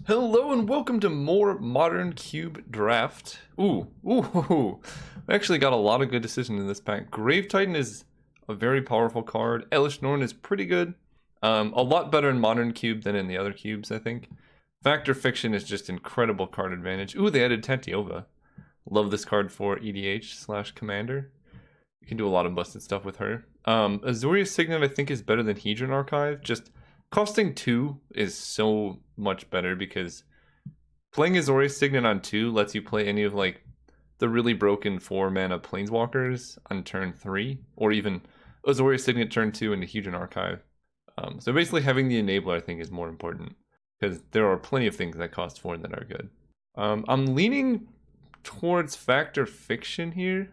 Hello and welcome to more Modern Cube Draft. We actually got a lot of good decisions in this pack. Grave Titan is a very powerful card. Elish Norn is pretty good. A lot better in Modern Cube than in the other cubes, I think. Factor Fiction is just incredible card advantage. Ooh, they added Tentiova. Love this card for EDH/Commander. You can do a lot of busted stuff with her. Azorius Signet I think is better than Hedron Archive. Just costing 2 is so much better because playing Azorius Signet on 2 lets you play any of like the really broken 4-mana Planeswalkers on turn 3, or even Azorius Signet turn 2 into Hedron Archive. So basically having the enabler I think is more important because there are plenty of things that cost 4 that are good. I'm leaning towards Factor Fiction here.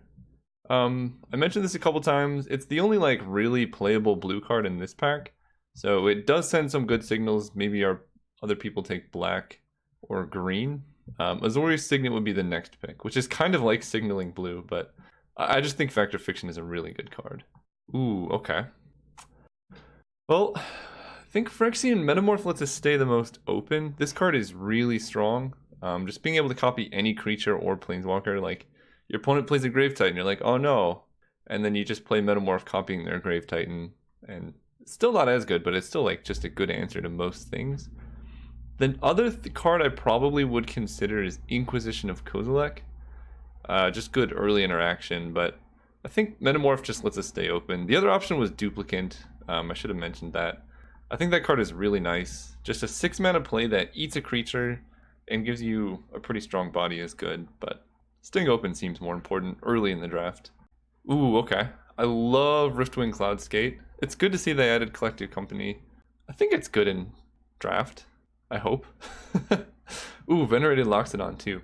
I mentioned this a couple times. It's the only like really playable blue card in this pack. So it does send some good signals. Maybe our other people take black or green. Azorius Signet would be the next pick, which is kind of like signaling blue, but I just think Factor Fiction is a really good card. Ooh, okay. Well, I think Phyrexian Metamorph lets us stay the most open. This card is really strong. Just being able to copy any creature or Planeswalker, like your opponent plays a Grave Titan, you're like, oh no. And then you just play Metamorph copying their Grave Titan, and it's still not as good, but it's still like just a good answer to most things. The other card I probably would consider is Inquisition of Kozilek. Just good early interaction, but I think Metamorph just lets us stay open. The other option was Duplicant. I should have mentioned that. I think that card is really nice. Just a 6-mana play that eats a creature and gives you a pretty strong body is good, but staying open seems more important early in the draft. Ooh, okay. I love Riftwing Cloudskate. It's good to see they added Collective Company. I think it's good in draft. I hope. Ooh, Venerated Loxodon too.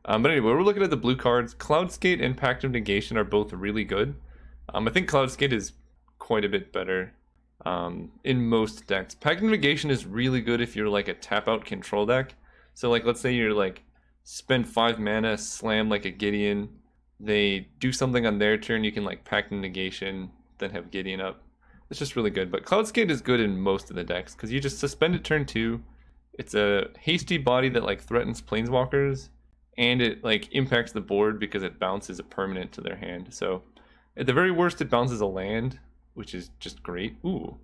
But anyway, we're looking at the blue cards. Cloudskate and Pact of Negation are both really good. I think Cloudskate is quite a bit better in most decks. Pact of Negation is really good if you're like a tap-out control deck. So like, let's say you're like, spend 5 mana, slam like a Gideon. They do something on their turn, you can like Pact of Negation, then have Gideon up. It's just really good. But Cloudskate is good in most of the decks because you just suspend it turn 2. It's a hasty body that like threatens Planeswalkers, and it like impacts the board because it bounces a permanent to their hand. So at the very worst, it bounces a land, which is just great. Ooh,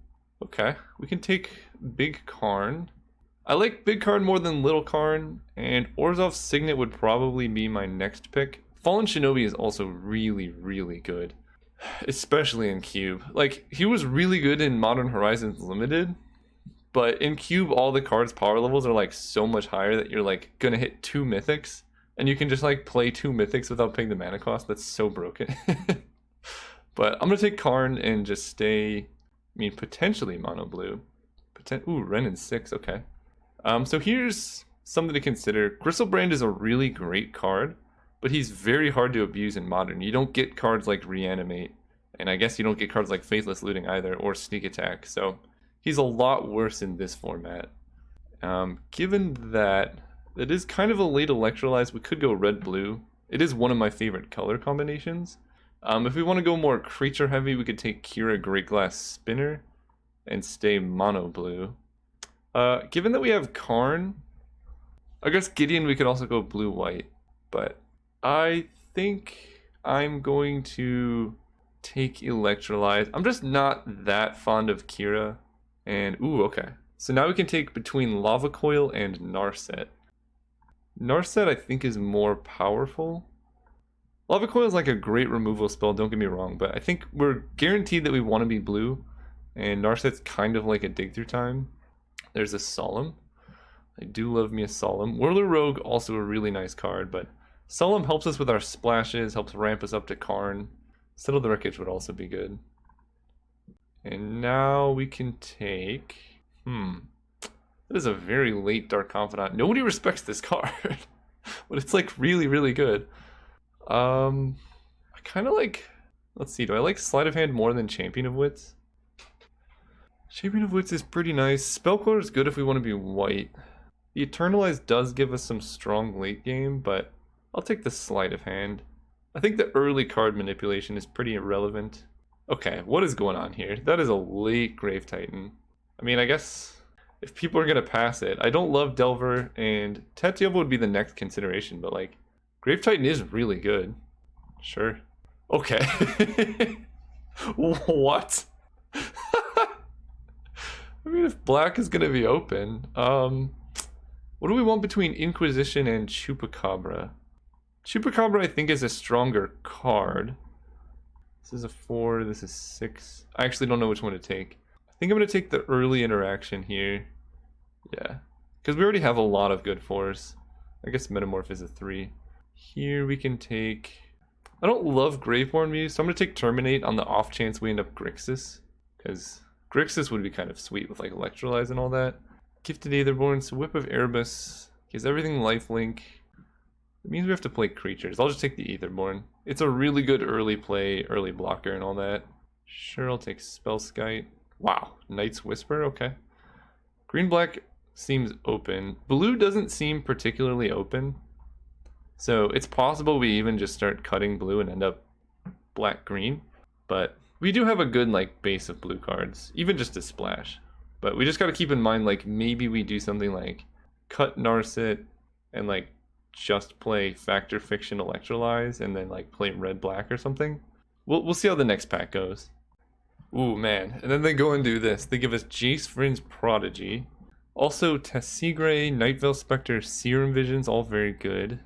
okay. We can take Big Karn. I like Big Karn more than Little Karn, and Orzhov's Signet would probably be my next pick. Fallen Shinobi is also really, really good, especially in Cube. Like, he was really good in Modern Horizons Limited, but in Cube, all the cards' power levels are like so much higher that you're like gonna hit 2 mythics, and you can just like play 2 mythics without paying the mana cost. That's so broken. But I'm gonna take Karn and just stay, I mean, potentially mono blue. Ooh, Renin 6, okay. So here's something to consider. Gristlebrand is a really great card, but he's very hard to abuse in Modern. You don't get cards like Reanimate, and I guess you don't get cards like Faithless Looting either, or Sneak Attack, so he's a lot worse in this format. Given that it is kind of a late Electrolyze, we could go red-blue. It is one of my favorite color combinations. If we want to go more creature heavy, we could take Kira Greatglass Spinner and stay mono blue. Given that we have Karn, I guess Gideon we could also go blue-white, but I think I'm going to take Electrolyze. I'm just not that fond of Kira, and ooh, okay. So now we can take between Lava Coil and Narset. Narset I think is more powerful. Lava Coil is like a great removal spell, don't get me wrong, but I think we're guaranteed that we want to be blue, and Narset's kind of like a dig through time. There's a Solemn. I do love me a Solemn. Whirler Rogue, also a really nice card, but Solemn helps us with our splashes, helps ramp us up to Karn. Settle the Wreckage would also be good. And now we can take... That is a very late Dark Confidant. Nobody respects this card, but it's like really, really good. I kind of like... Let's see, do I like Sleight of Hand more than Champion of Wits? Champion of Wits is pretty nice. Spellcaller is good if we want to be white. The Eternalize does give us some strong late game, but I'll take the Sleight of Hand. I think the early card manipulation is pretty irrelevant. Okay, what is going on here? That is a late Grave Titan. I mean, I guess if people are gonna pass it. I don't love Delver, and Tatiova would be the next consideration, but like Grave Titan is really good. Sure. Okay. What? I mean, if black is gonna be open, what do we want between Inquisition and Chupacabra? Chupacabra, I think, is a stronger card. This is a 4, this is 6. I actually don't know which one to take. I think I'm gonna take the early interaction here. Yeah, because we already have a lot of good 4s. I guess Metamorph is a 3. Here we can take... I don't love Graveborn Muse, so I'm gonna take Terminate on the off chance we end up Grixis. Because Grixis would be kind of sweet with like Electrolyze and all that. Gifted Aetherborn, so Whip of Erebus gives everything lifelink. It means we have to play creatures. I'll just take the Aetherborn. It's a really good early play, early blocker and all that. Sure, I'll take Spellskite. Wow, Knight's Whisper, okay. Green-black seems open. Blue doesn't seem particularly open. So it's possible we even just start cutting blue and end up black-green. But we do have a good like base of blue cards, even just to splash. But we just got to keep in mind, like, maybe we do something like cut Narset and like just play Factor Fiction Electrolyze and then like play red-black or something. We'll see how the next pack goes. Ooh, man. And then they go and do this. They give us Jace Vryn's Prodigy. Also, Tessigray, Night Veil Spectre, Serum Visions, all very good.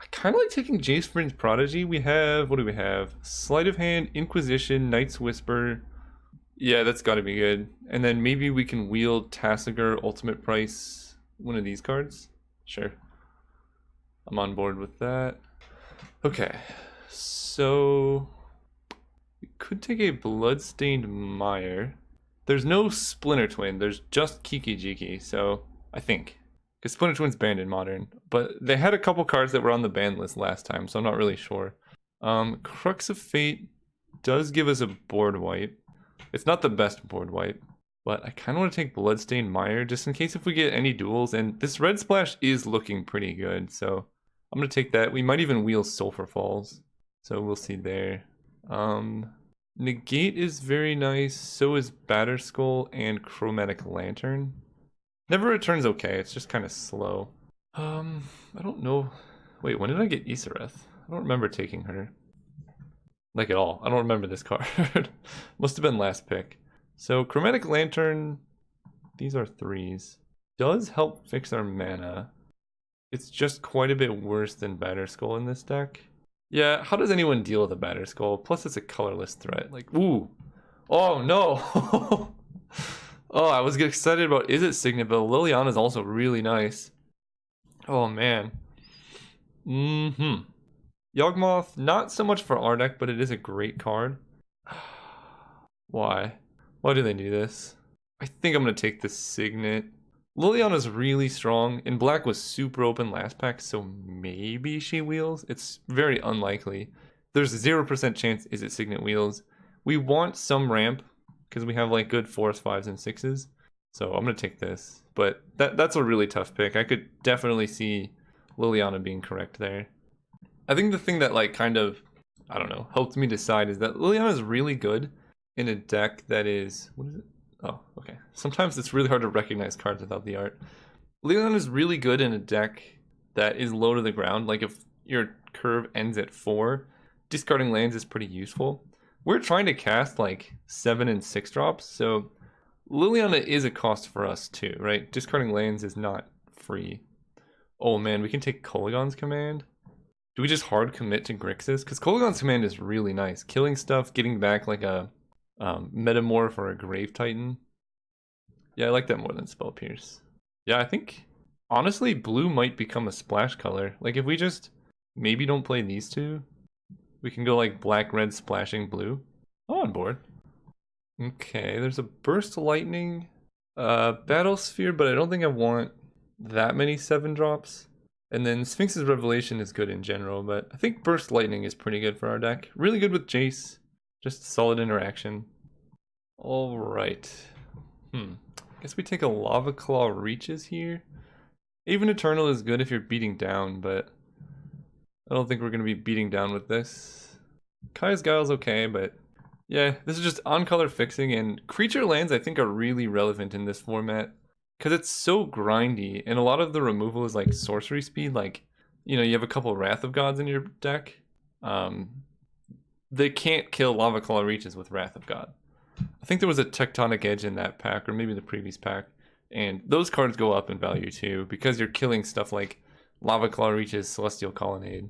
I kind of like taking Jace Vryn's Prodigy. We have, what do we have? Sleight of Hand, Inquisition, Knight's Whisper. Yeah, that's got to be good. And then maybe we can wield Tassiger, Ultimate Price, one of these cards. Sure. I'm on board with that. Okay, so we could take a Bloodstained Mire. There's no Splinter Twin, there's just Kiki Jiki, so I think. Because Splinter Twin's banned in Modern. But they had a couple cards that were on the ban list last time, so I'm not really sure. Crux of Fate does give us a board wipe. It's not the best board wipe, but I kind of want to take Bloodstained Mire just in case if we get any duels. And this red splash is looking pretty good, so I'm going to take that. We might even wheel Sulfur Falls, so we'll see there. Negate is very nice, so is Batterskull and Chromatic Lantern. Never Return's okay, it's just kind of slow. I don't know. Wait, when did I get Isareth? I don't remember taking her. Like at all. I don't remember this card. Must have been last pick. So Chromatic Lantern, these are 3s. Does help fix our mana. It's just quite a bit worse than Batterskull in this deck. Yeah, how does anyone deal with a Batterskull? Plus it's a colorless threat. Like, ooh. Oh no. Oh, I was excited about Is It Signet, but Liliana's also really nice. Oh man. Yawgmoth, not so much for our deck, but it is a great card. Why? Why do they do this? I think I'm going to take the Signet. Liliana's really strong, and black was super open last pack, so maybe she wheels. It's very unlikely. There's a 0% chance Is It Signet wheels. We want some ramp, because we have like good 4s, 5s, and 6s. So I'm going to take this. But that's a really tough pick. I could definitely see Liliana being correct there. I think the thing that like kind of, I don't know, helped me decide is that Liliana is really good in a deck that is, what is it? Oh, okay. Sometimes it's really hard to recognize cards without the art. Liliana is really good in a deck that is low to the ground. Like if your curve ends at 4, discarding lands is pretty useful. We're trying to cast like 7 and 6 drops, so Liliana is a cost for us too, right? Discarding lands is not free. Oh man, we can take Kolaghan's Command. Do we just hard commit to Grixis? Because Kolaghan's Command is really nice. Killing stuff, getting back like a Metamorph or a Grave Titan. Yeah, I like that more than Spell Pierce. Yeah, I think, honestly, blue might become a splash color. Like if we just maybe don't play these two, we can go like black, red, splashing blue. I'm on board. Okay, there's a Burst Lightning, Battle Sphere, but I don't think I want that many 7 drops. And then Sphinx's Revelation is good in general, but I think Burst Lightning is pretty good for our deck. Really good with Jace. Just solid interaction. Alright. Guess we take a Lava Claw Reaches here. Even Eternal is good if you're beating down, but I don't think we're going to be beating down with this. Kaya's Guile's okay, but yeah, this is just on-color fixing, and creature lands I think are really relevant in this format. because it's so grindy, and a lot of the removal is like sorcery speed. Like, you know, you have a couple Wrath of Gods in your deck. They can't kill Lava Claw Reaches with Wrath of God. I think there was a Tectonic Edge in that pack, or maybe the previous pack, and those cards go up in value too because you're killing stuff like Lava Claw Reaches, Celestial Colonnade.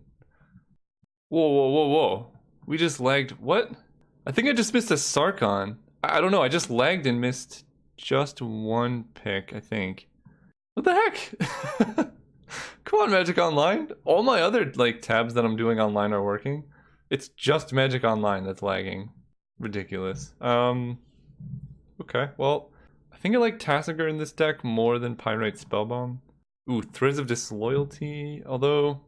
Whoa, whoa, whoa, whoa! We just lagged. What? I think I just missed a Sarkon. I don't know. I just lagged and missed just one pick, I think. What the heck? Come on, Magic Online. All my other like tabs that I'm doing online are working. It's just Magic Online that's lagging. Ridiculous. Okay, well, I think I like Tassiger in this deck more than Pyrite Spellbomb. Ooh, Threads of Disloyalty. Although,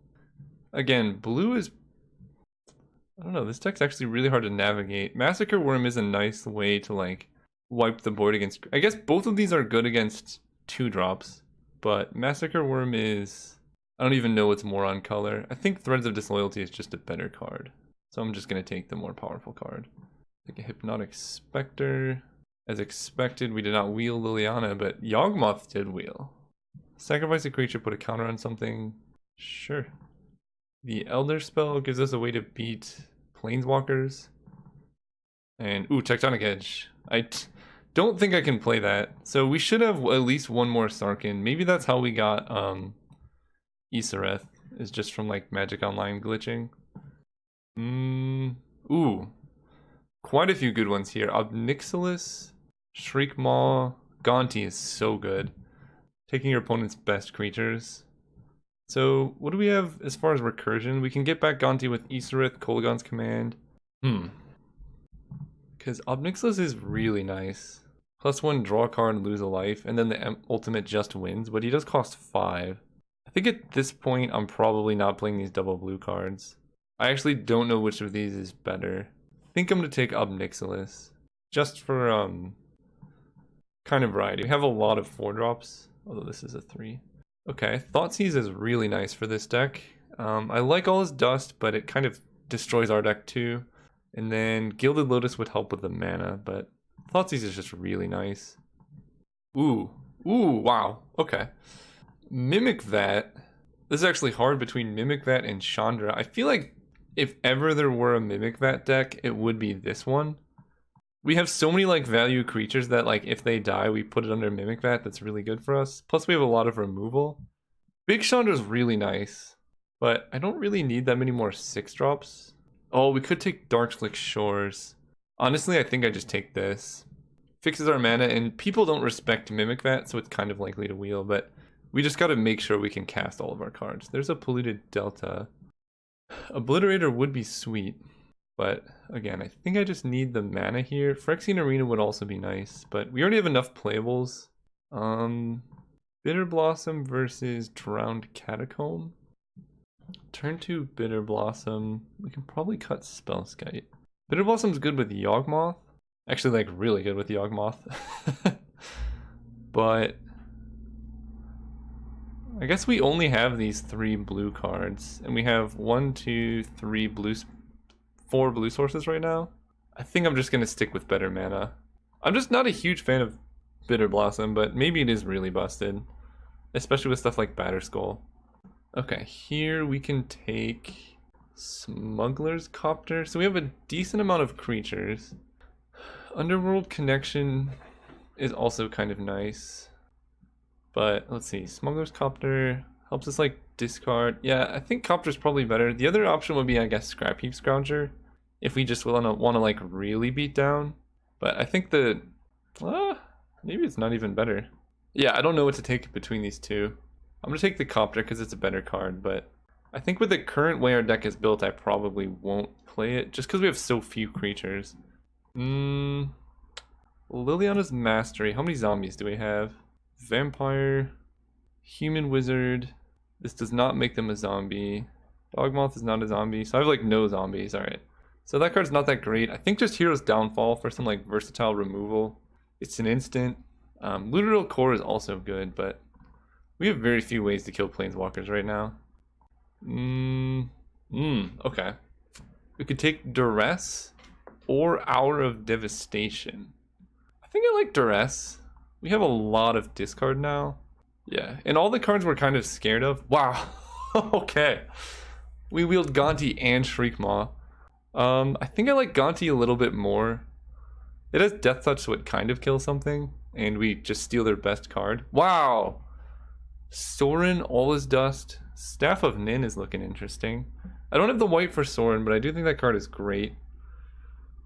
again, blue is... I don't know, this deck's actually really hard to navigate. Massacre Worm is a nice way to, like, wipe the board against... I guess both of these are good against 2-drops, but Massacre Worm is... I don't even know what's more on color. I think Threads of Disloyalty is just a better card. So I'm just going to take the more powerful card. Take a Hypnotic Spectre. As expected, we did not wheel Liliana, but Yawgmoth did wheel. Sacrifice a creature, put a counter on something. Sure. The Elder Spell gives us a way to beat Planeswalkers. And, ooh, Tectonic Edge. I don't think I can play that. So we should have at least one more Sarkhan. Maybe that's how we got Isareth, is just from like Magic Online glitching. Ooh. Quite a few good ones here. Obnixilis, Shriekmaw, Gonti is so good. Taking your opponent's best creatures. So, what do we have as far as recursion? We can get back Gonti with Isarith, Kolaghan's Command. Because Obnixilis is really nice. +1, draw a card, lose a life, and then the ultimate just wins, but he does cost 5. I think at this point, I'm probably not playing these double blue cards. I actually don't know which of these is better. I think I'm going to take Obnixilis. Just for, kind of variety. We have a lot of 4-drops, although this is a 3. Okay, Thoughtseize is really nice for this deck. I like all his dust, but it kind of destroys our deck too. And then Gilded Lotus would help with the mana, but Thoughtseize is just really nice. Ooh, wow, okay. Mimic Vat. This is actually hard between Mimic Vat and Chandra. I feel like if ever there were a Mimic Vat deck, it would be this one. We have so many like value creatures that like if they die, we put it under Mimic Vat. That's really good for us. Plus we have a lot of removal. Big Chandra is really nice, but I don't really need that many more 6-drops. Oh, we could take Darkslick Shores. Honestly, I think I just take this. Fixes our mana, and people don't respect Mimic Vat, so it's kind of likely to wheel, but we just gotta make sure we can cast all of our cards. There's a Polluted Delta. Obliterator would be sweet, but again, I think I just need the mana here. Phyrexian Arena would also be nice, but we already have enough playables. Bitter Blossom versus Drowned Catacomb. Turn 2 Bitter Blossom. We can probably cut Spellskite. Bitter Blossom's good with Yawgmoth. Actually, like, really good with Yawgmoth. But I guess we only have these 3 blue cards, and we have 1, 2, 3 blue, 4 blue sources right now. I think I'm just gonna stick with better mana. I'm just not a huge fan of Bitter Blossom, but maybe it is really busted, especially with stuff like Batterskull. Okay, here we can take Smuggler's Copter. So we have a decent amount of creatures. Underworld Connection is also kind of nice. But let's see, Smuggler's Copter helps us like discard. Yeah, I think Copter's probably better. The other option would be, I guess, Scrap Heap Scrounger, if we just want to like really beat down. But I think the maybe it's not even better. Yeah, I don't know what to take between these two. I'm gonna take the Copter because it's a better card, but I think with the current way our deck is built, I probably won't play it just because we have so few creatures. Liliana's Mastery. How many zombies do we have? Vampire, Human Wizard. This does not make them a zombie. Dogmoth is not a zombie, so I have like no zombies. Alright, so that card's not that great. I think just Hero's Downfall for some like versatile removal. It's an instant. Luteral Core is also good, but we have very few ways to kill Planeswalkers right now. Okay. We could take Duress or Hour of Devastation. I think I like Duress. We have a lot of discard now. Yeah, and all the cards we're kind of scared of. Wow. Okay. We wield Gonti and Shriekmaw. I think I like Gonti a little bit more. It has Death Touch, so it kind of kills something, and we just steal their best card. Wow! Sorin, All is Dust. Staff of Nin is looking interesting. I don't have the white for Sorin, but I do think that card is great.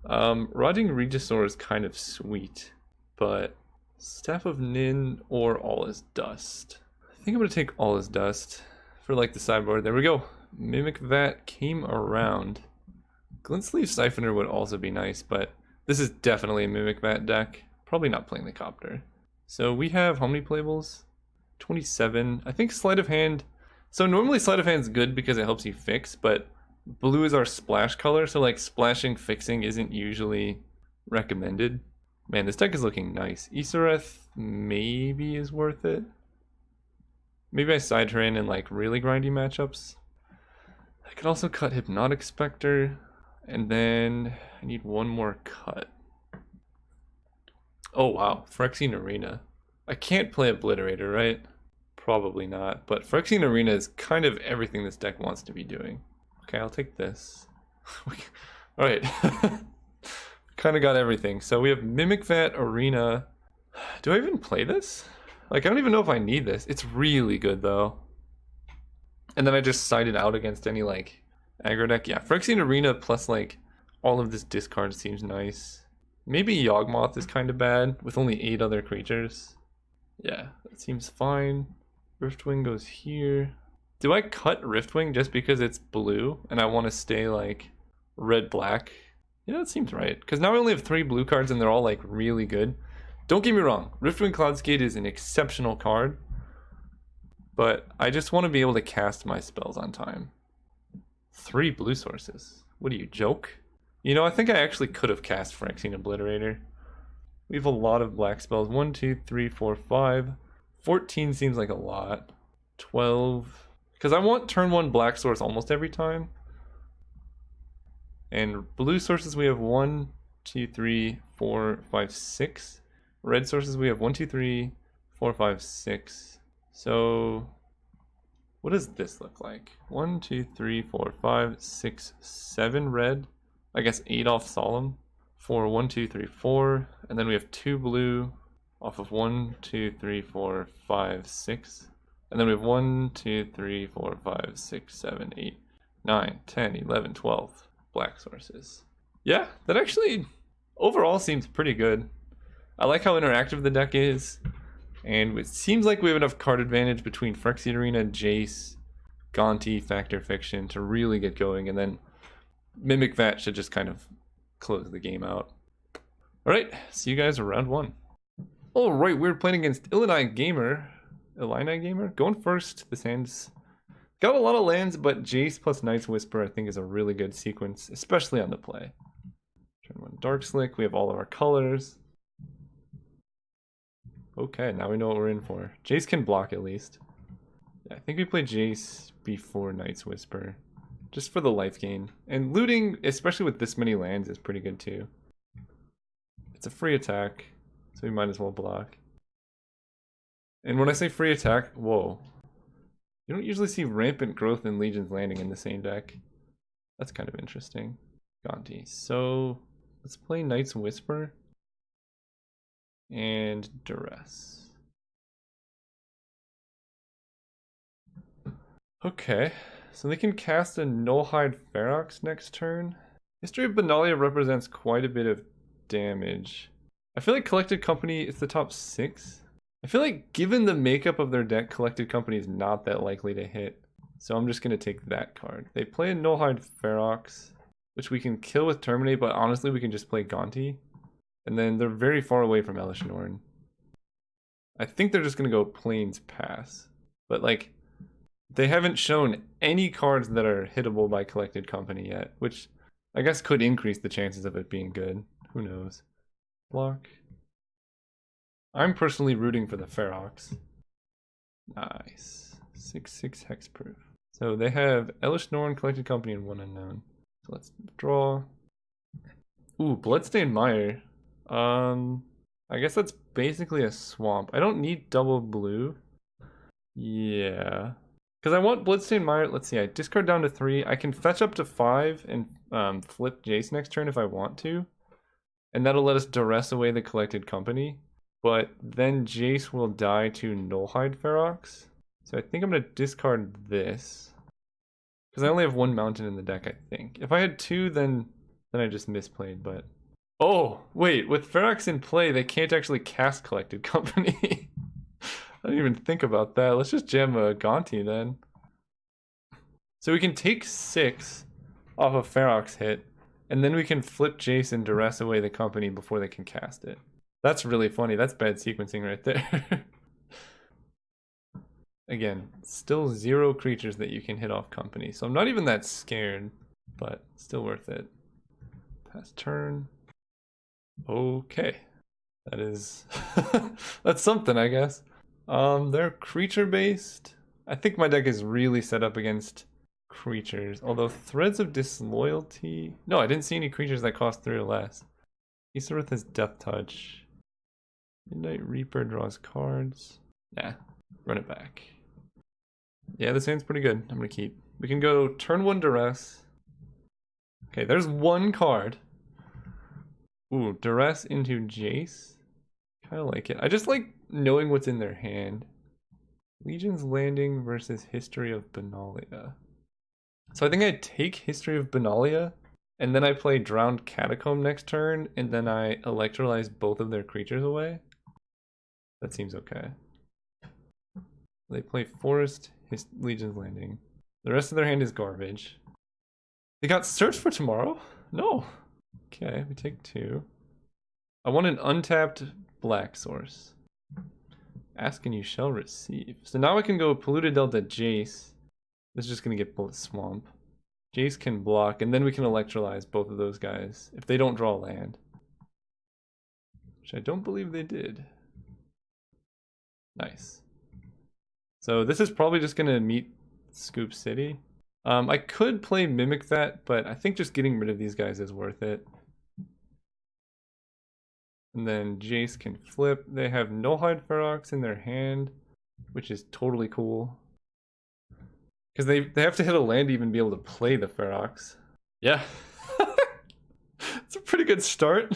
Rotting Regisaur is kind of sweet, but Staff of Nin or All is Dust. I think I'm going to take All is Dust for like the sideboard. There we go. Mimic Vat came around. Glint Sleeve Siphoner would also be nice, but this is definitely a Mimic Vat deck. Probably not playing the Copter. So we have how many playables? 27. I think Sleight of Hand. So normally Sleight of Hand's good because it helps you fix, but blue is our splash color, so like splashing fixing isn't usually recommended. Man, this deck is looking nice. Isareth maybe is worth it. Maybe I side her in like really grindy matchups. I could also cut Hypnotic Spectre, and then I need one more cut. Oh wow, Phyrexian Arena. I can't play Obliterator, right? Probably not, but Phyrexian Arena is kind of everything this deck wants to be doing. Okay, I'll take this. Alright. Kind of got everything. So we have Mimic Vat Arena. Do I even play this? Like, I don't even know if I need this. It's really good, though. And then I just side it out against any, like, aggro deck. Yeah, Phyrexian Arena plus, like, all of this discard seems nice. Maybe Yawgmoth is kind of bad with only 8 other creatures. Yeah, that seems fine. Riftwing goes here. Do I cut Riftwing just because it's blue and I want to stay, like, red-black? Yeah, that seems right. Because now I only have 3 blue cards and they're all, like, really good. Don't get me wrong, Riftwing Cloudskate is an exceptional card, but I just want to be able to cast my spells on time. 3 blue sources. What do you, joke? You know, I think I actually could have cast Phyrexian Obliterator. We have a lot of black spells. 1, 2, 3, 4, 5. 14 seems like a lot. 12. Because I want turn 1 black source almost every time. And blue sources we have 1, 2, 3, 4, 5, 6. Red sources we have 1, 2, 3, 4, 5, 6. So what does this look like? 1, 2, 3, 4, 5, 6, 7 red. I guess 8 off Solemn. 4, 1, 2, 3, 4. And then we have 2 blue off of 1, 2, 3, 4, 5, 6. And then we have 1, 2, 3, 4, 5, 6, 7, 8, 9, 10, 11, 12 black sources. Yeah, that actually overall seems pretty good. I like how interactive the deck is. And it seems like we have enough card advantage between Phyrexian Arena, Jace, Gonti, Factor Fiction to really get going. And then Mimic Vat should just kind of close the game out. Alright, see you guys around 1. Alright, we're playing against Illini Gamer. Going first. This hand's got a lot of lands, but Jace plus Night's Whisper I think is a really good sequence, especially on the play. Turn 1 Dark Slick, we have all of our colors. Okay, now we know what we're in for. Jace can block at least. Yeah, I think we play Jace before Night's Whisper. Just for the life gain. And looting, especially with this many lands, is pretty good too. It's a free attack, so we might as well block. And when I say free attack, whoa. You don't usually see Rampant Growth and Legion's Landing in the same deck. That's kind of interesting. Gonti. So let's play Night's Whisper and Duress. Okay, so they can cast a Nullhide Ferox next turn. History of Benalia represents quite a bit of damage. I feel like Collected Company is the top 6. I feel like given the makeup of their deck, Collected Company is not that likely to hit. So I'm just going to take that card. They play a Nullhide Ferox, which we can kill with Terminate, but honestly we can just play Gonti. And then they're very far away from Elesh Norn. I think they're just going to go Plains Pass. But like, they haven't shown any cards that are hittable by Collected Company yet, which I guess could increase the chances of it being good. Who knows? Block. I'm personally rooting for the Ferox. Nice. 6/6 hexproof. So they have Elesh Norn, Collected Company, and 1 unknown. So let's draw. Ooh, Bloodstained Mire. I guess that's basically a swamp. I don't need double blue. Yeah. Because I want Bloodstained Mire. Let's see, I discard down to 3. I can fetch up to 5 and flip Jace next turn if I want to. And that'll let us duress away the collected company. But then Jace will die to Nullhide Ferox. So I think I'm going to discard this. Because I only have 1 mountain in the deck, I think. If I had 2, then I just misplayed, but... Oh, wait, with Ferox in play, they can't actually cast Collected Company. I didn't even think about that. Let's just jam a Gonti then. So we can take 6 off a Ferox hit, and then we can flip Jace and duress away the company before they can cast it. That's really funny. That's bad sequencing right there. Again, still 0 creatures that you can hit off company, so I'm not even that scared, but still worth it. Pass turn. Okay. That is... that's something, I guess. They're creature-based. I think my deck is really set up against creatures, although Threads of Disloyalty... No, I didn't see any creatures that cost 3 or less. Easterwith has Death Touch. Midnight Reaper draws cards. Nah, run it back. Yeah, this hand's pretty good. I'm gonna keep. We can go turn 1 Duress. Okay, there's 1 card. Ooh, Duress into Jace. Kinda like it. I just like knowing what's in their hand. Legion's Landing versus History of Benalia. So I think I take History of Benalia, and then I play Drowned Catacomb next turn, and then I electrolyze both of their creatures away. That seems okay. They play Forest, Legion's Landing. The rest of their hand is garbage. They got Search for Tomorrow? No. Okay, we take 2. I want an untapped black source. Ask and you shall receive. So now I can go Polluted Delta Jace. This is just gonna get Bullet Swamp. Jace can block, and then we can electrolyze both of those guys if they don't draw land. Which I don't believe they did. Nice. So this is probably just gonna meet Scoop City. I could play Mimic that, but I think just getting rid of these guys is worth it. And then Jace can flip. They have Nullhide Ferox in their hand, which is totally cool. Because they have to hit a land to even be able to play the Ferox. Yeah. It's a pretty good start.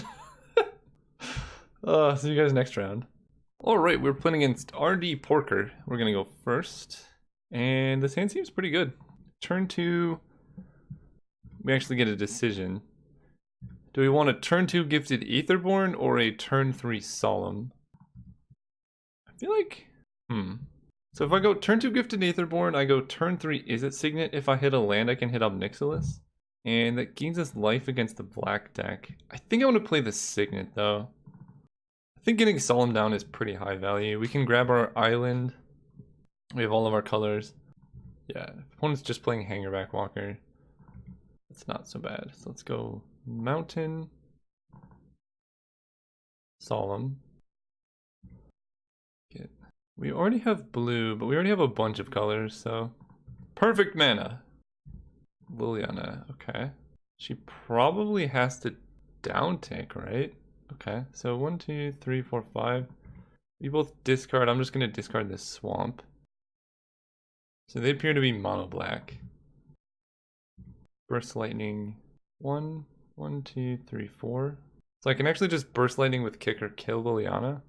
See you guys next round. Alright, we're playing against RD Porker. We're gonna go first. And this hand seems pretty good. Turn 2, we actually get a decision. Do we want a turn 2 Gifted Aetherborn or a turn 3 Solemn? I feel like, So if I go turn 2 Gifted Aetherborn, I go turn 3 Izzet Signet. If I hit a land, I can hit Obnixilis. And that gains us life against the black deck. I think I want to play the Signet though. I think getting Solemn down is pretty high value. We can grab our island. We have all of our colors. Yeah, opponent's just playing Hangerback Walker. It's not so bad. So let's go Mountain. Solemn. We already have blue, but we already have a bunch of colors, so... Perfect mana! Liliana, okay. She probably has to down tick, right? Okay, so 1, 2, 3, 4, 5. We both discard. I'm just gonna discard this swamp. So they appear to be mono black. Burst lightning. 1, 1, 2, 3, 4. So I can actually just burst lightning with kick or kill Liliana.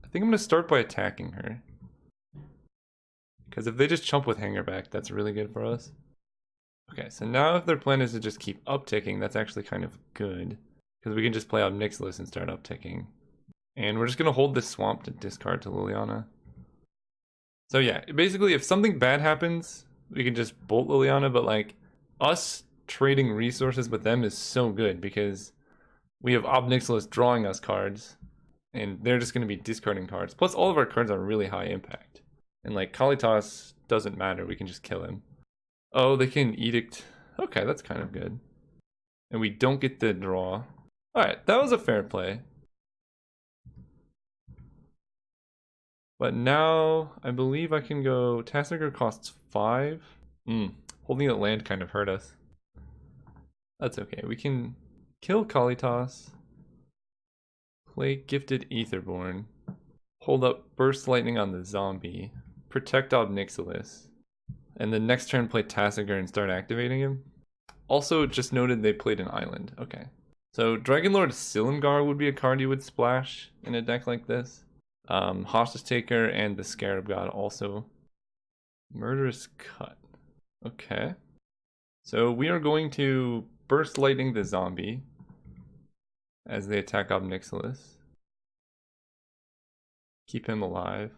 I think I'm gonna start by attacking her. Because if they just chump with Hangerback, that's really good for us. Okay, so now if their plan is to just keep upticking, that's actually kind of good. Because we can just play out Nixilis and start upticking. And we're just gonna hold this swamp to discard to Liliana. So yeah, basically if something bad happens, we can just bolt Liliana, but like, us trading resources with them is so good because we have Obnixilis drawing us cards, and they're just going to be discarding cards. Plus all of our cards are really high impact. And like, Kalitas doesn't matter, we can just kill him. Oh, they can Edict. Okay, that's kind of good. And we don't get the draw. Alright, that was a fair play. But now, I believe I can go... Tassiger costs 5. Holding that land kind of hurt us. That's okay. We can kill Kalitas. Play Gifted Aetherborn. Hold up Burst Lightning on the zombie. Protect Obnixilis. And then next turn play Tassiger and start activating him. Also, just noted they played an island. Okay. So Dragonlord Silumgar would be a card you would splash in a deck like this. Hostage Taker and the Scarab God also. Murderous Cut. Okay. So we are going to Burst Lightning the zombie as they attack Obnixilis. Keep him alive.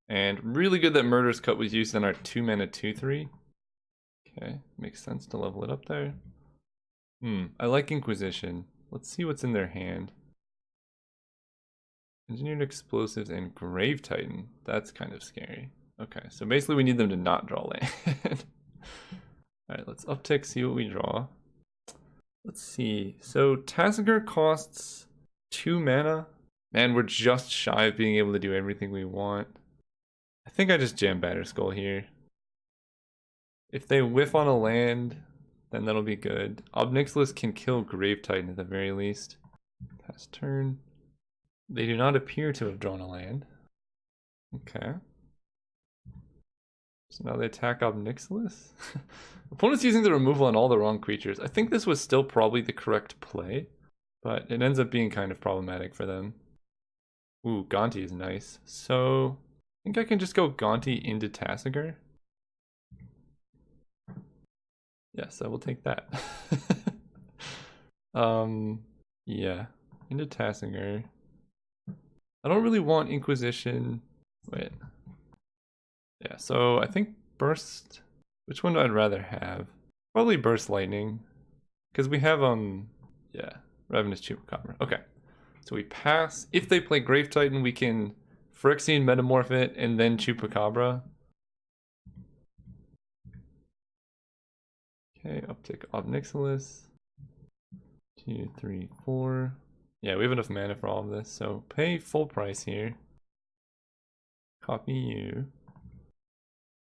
And really good that Murderous Cut was used in our 2-mana 2/3. Okay, makes sense to level it up there. I like Inquisition. Let's see what's in their hand. Engineered Explosives and Grave Titan. That's kind of scary. Okay, so basically we need them to not draw land. Alright, let's uptick, see what we draw. Let's see. So Tassiger costs 2 mana. Man, we're just shy of being able to do everything we want. I think I just jam Batterskull here. If they whiff on a land, then that'll be good. Obnixilis can kill Grave Titan at the very least. Pass turn. They do not appear to have drawn a land. Okay. So now they attack Obnixilis. Opponent's using the removal on all the wrong creatures. I think this was still probably the correct play, but it ends up being kind of problematic for them. Ooh, Gonti is nice. So I think I can just go Gonti into Tassiger. Yes, I will take that. Yeah, into Tassiger. I don't really want Inquisition. Wait. Yeah, so I think Burst. Which one do I'd rather have? Probably Burst Lightning. Because we have, yeah, Ravenous Chupacabra. Okay. So we pass. If they play Grave Titan, we can Phyrexian Metamorph it and then Chupacabra. Okay, uptick Obnixilis. 2, 3, 4. Yeah, we have enough mana for all of this, so pay full price here. Copy you.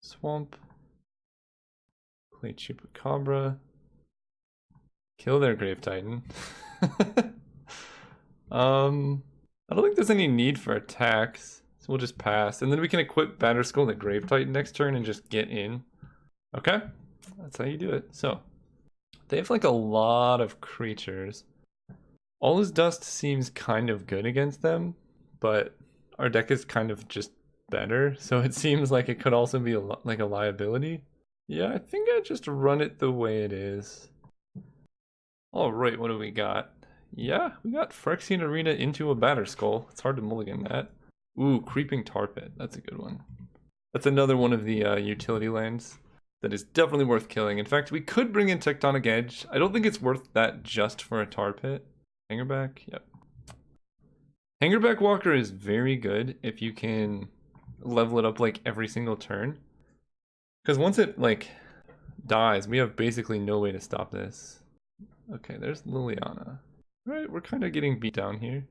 Swamp. Play Chupacabra. Kill their Grave Titan. I don't think there's any need for attacks, so we'll just pass. And then we can equip Batterskull and the Grave Titan next turn and just get in. Okay? That's how you do it. So, they have like a lot of creatures. All His Dust seems kind of good against them, but our deck is kind of just better, so it seems like it could also be like a liability. Yeah, I think I just run it the way it is. Alright, what do we got? Yeah, we got Phyrexian Arena into a Batterskull. It's hard to mulligan that. Ooh, Creeping Tar Pit. That's a good one. That's another one of the utility lands that is definitely worth killing. In fact, we could bring in Tectonic Edge. I don't think it's worth that just for a Tar Pit. Hangerback? Yep. Hangerback Walker is very good if you can level it up like every single turn. Because once it like dies, we have basically no way to stop this. Okay, there's Liliana. Alright, we're kind of getting beat down here.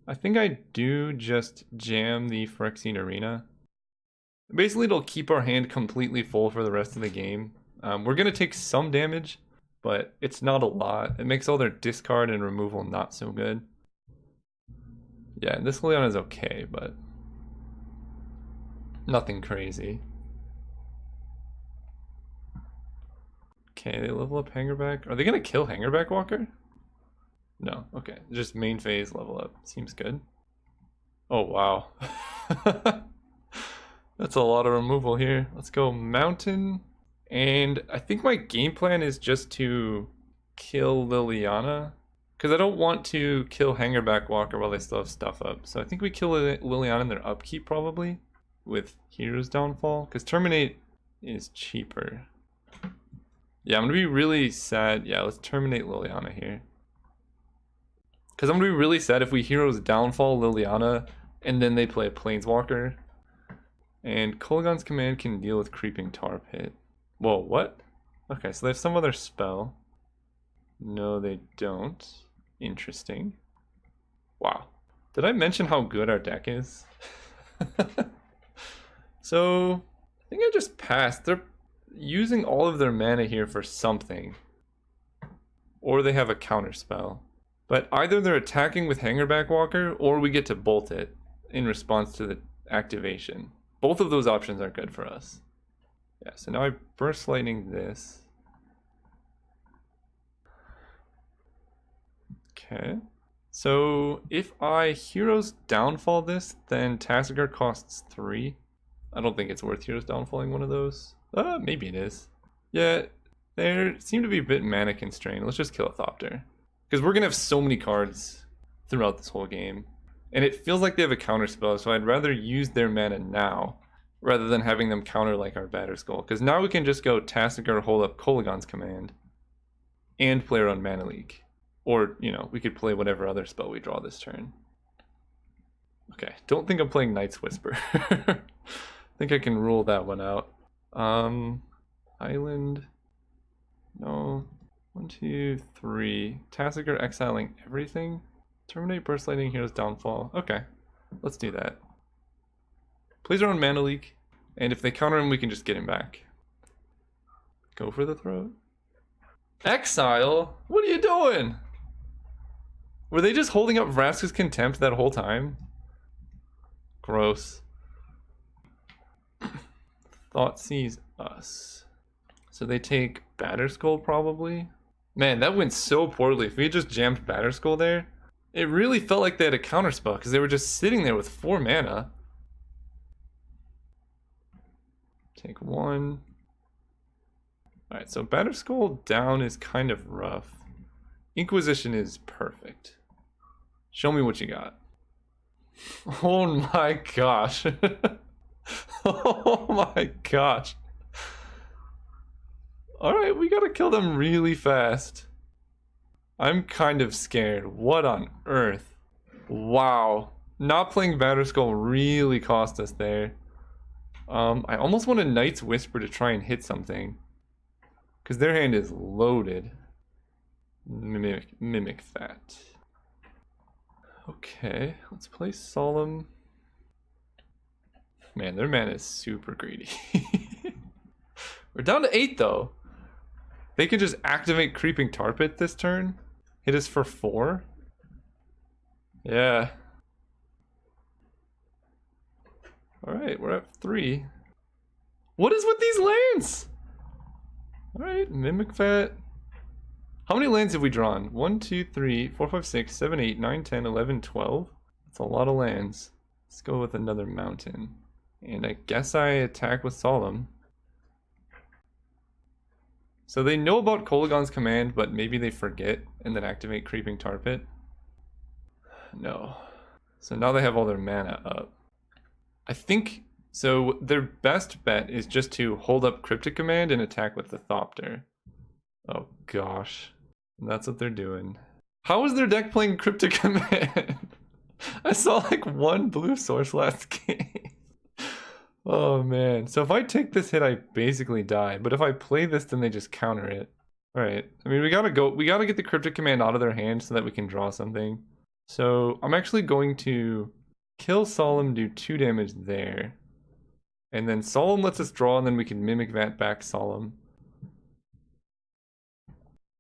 I think I do just jam the Phyrexian Arena. Basically, it'll keep our hand completely full for the rest of the game. We're going to take some damage, but it's not a lot. It makes all their discard and removal not so good. Yeah, this Liliana is okay, but nothing crazy. Okay, they level up Hangerback. Are they going to kill Hangerback Walker? No, okay. Just main phase level up. Seems good. Oh, wow. That's a lot of removal here. Let's go Mountain. And I think my game plan is just to kill Liliana. Because I don't want to kill Hangerback Walker while they still have stuff up. So I think we kill Liliana in their upkeep probably. With Hero's Downfall. Because Terminate is cheaper. Yeah, I'm going to be really sad. Yeah, let's terminate Liliana here. Because I'm going to be really sad if we Hero's Downfall Liliana and then they play a Planeswalker. And Kolaghan's Command can deal with Creeping Tar Pit. Whoa, what? Okay, so they have some other spell. No, they don't. Interesting. Wow. Did I mention how good our deck is? So, I think I just passed. They're using all of their mana here for something. or they have a counter spell. But either they're attacking with Hangerback Walker, or we get to bolt it in response to the activation. Both of those options are good for us. Yeah, so now I Burst Lightning this. Okay. So if I Hero's Downfall this, then Tassiger costs 3. I don't think it's worth Hero's Downfalling one of those. Maybe it is. Yeah, they seem to be a bit mana constrained. Let's just kill a Thopter. Because we're going to have so many cards throughout this whole game. And it feels like they have a counter spell, so I'd rather use their mana now rather than having them counter like our Batterskull. Because now we can just go Tassiger, hold up Kolaghan's Command, and play our own Mana Leak. Or, you know, we could play whatever other spell we draw this turn. Okay, don't think I'm playing Night's Whisper. I think I can rule that one out. Island. No. 1, 2, 3. Tassiger exiling everything. Terminate Burst Lightning, Hero's Downfall. Okay, let's do that. Plays our own Mana Leak, and if they counter him, we can just get him back. Go for the throat. Exile? What are you doing? Were they just holding up Vraska's Contempt that whole time? Gross. Thought sees us. So they take Batterskull probably? Man, that went so poorly. If we had just jammed Batterskull there, it really felt like they had a counterspell because they were just sitting there with 4 mana. Take 1. Alright, so Batterskull down is kind of rough. Inquisition is perfect. Show me what you got. Oh my gosh. Oh my gosh. Alright, we gotta kill them really fast. I'm kind of scared. What on earth? Wow. Not playing Batterskull really cost us there. I almost want a Night's Whisper to try and hit something. Because their hand is loaded. Mimic that. Okay, let's play Solemn. Man, their mana is super greedy. We're down to 8 though. They could just activate Creeping Tar Pit this turn. Hit us for 4. Yeah. Alright, we're at 3. What is with these lands? Alright, Mimic Vat. How many lands have we drawn? 1, 2, 3, 4, 5, 6, 7, 8, 9, 10, 11, 12. That's a lot of lands. Let's go with another mountain. And I guess I attack with Solemn. So they know about Kolaghan's Command, but maybe they forget and then activate Creeping Tar Pit. No. So now they have all their mana up. I think, so their best bet is just to hold up Cryptic Command and attack with the Thopter. Oh gosh. That's what they're doing. How is their deck playing Cryptic Command? I saw like 1 blue source last game. Oh man. So if I take this hit, I basically die. But if I play this, then they just counter it. Alright. I mean, we gotta get the Cryptic Command out of their hand so that we can draw something. So I'm actually going to kill Solemn, do 2 damage there. And then Solemn lets us draw, and then we can Mimic Vat back Solemn.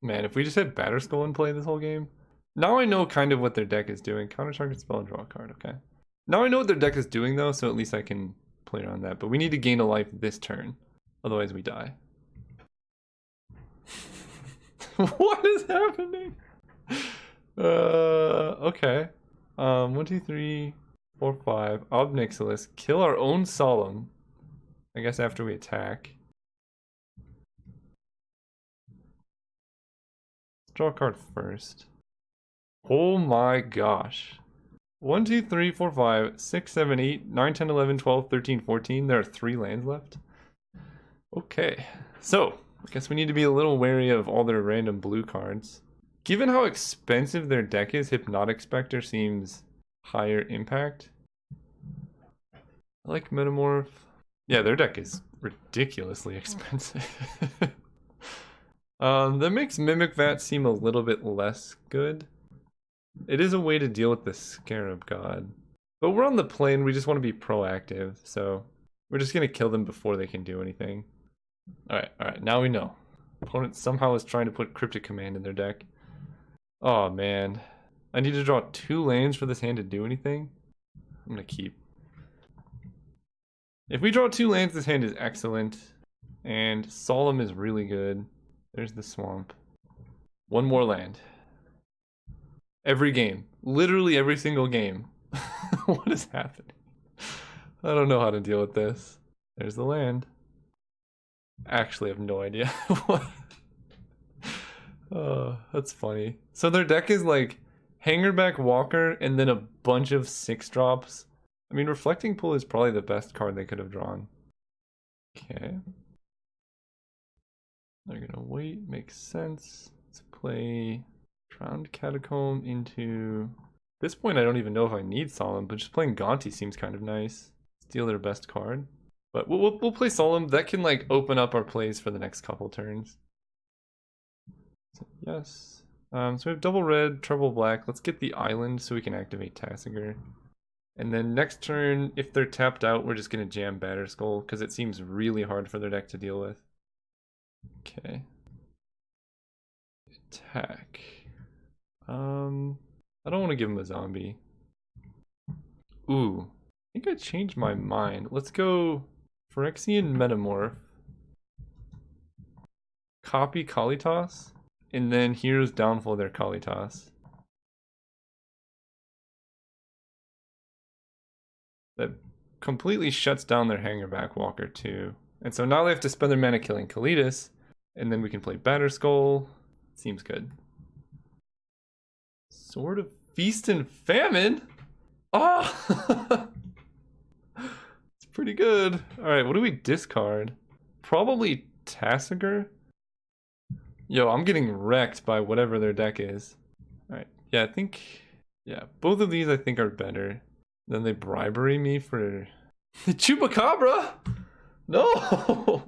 Man, if we just had Batterskull in play this whole game. Now I know kind of what their deck is doing. Counter target spell and draw a card, okay. Now I know what their deck is doing though, so at least I can play around that. But we need to gain a life this turn. Otherwise we die. What is happening? Okay. 1, 2, 3, 4, 5. Ob Nixilis. Kill our own Solemn. I guess after we attack. Draw a card first. Oh my gosh. 1, 2, 3, 4, 5, 6, 7, 8, 9, 10, 11, 12, 13, 14. There are 3 lands left. Okay. So, I guess we need to be a little wary of all their random blue cards. Given how expensive their deck is, Hypnotic Spectre seems higher impact. I like Metamorph. Yeah, their deck is ridiculously expensive. That makes Mimic Vat seem a little bit less good. It is a way to deal with the Scarab God. But we're on the plane, we just want to be proactive, so we're just going to kill them before they can do anything. Alright, now we know. Opponent somehow is trying to put Cryptic Command in their deck. Oh man. I need to draw 2 lands for this hand to do anything. I'm gonna keep. If we draw 2 lands, this hand is excellent. And Solemn is really good. There's the swamp. 1 more land. Every game. Literally every single game. What is happening? I don't know how to deal with this. There's the land. Actually, I have no idea. What? Oh, that's funny. So their deck is like Hangerback Walker and then a bunch of 6-drops. I mean, Reflecting Pool is probably the best card they could have drawn. Okay. They're gonna wait, makes sense. Let's play Drowned Catacomb into... At this point, I don't even know if I need Solemn, but just playing Gonti seems kind of nice. Steal their best card. But we'll play Solemn. That can like open up our plays for the next couple turns. So, yes. So we have double red, treble black. Let's get the island so we can activate Tasigur. And then next turn, if they're tapped out, we're just going to jam Batterskull because it seems really hard for their deck to deal with. Okay. Attack. I don't want to give him a zombie. Ooh. I think I changed my mind. Let's go Phyrexian Metamorph. Copy Kalitas. And then here's downfall their Kalitas. That completely shuts down their Hangerback Walker too. And so now they have to spend their mana killing Kalitas. And then we can play Batterskull. Seems good. Sword of Feast and Famine? Oh! It's pretty good. Alright, what do we discard? Probably Tasigur? Yo, I'm getting wrecked by whatever their deck is. Alright, yeah, I think... Yeah, both of these I think are better. Then they bribery me for... The Chupacabra? No!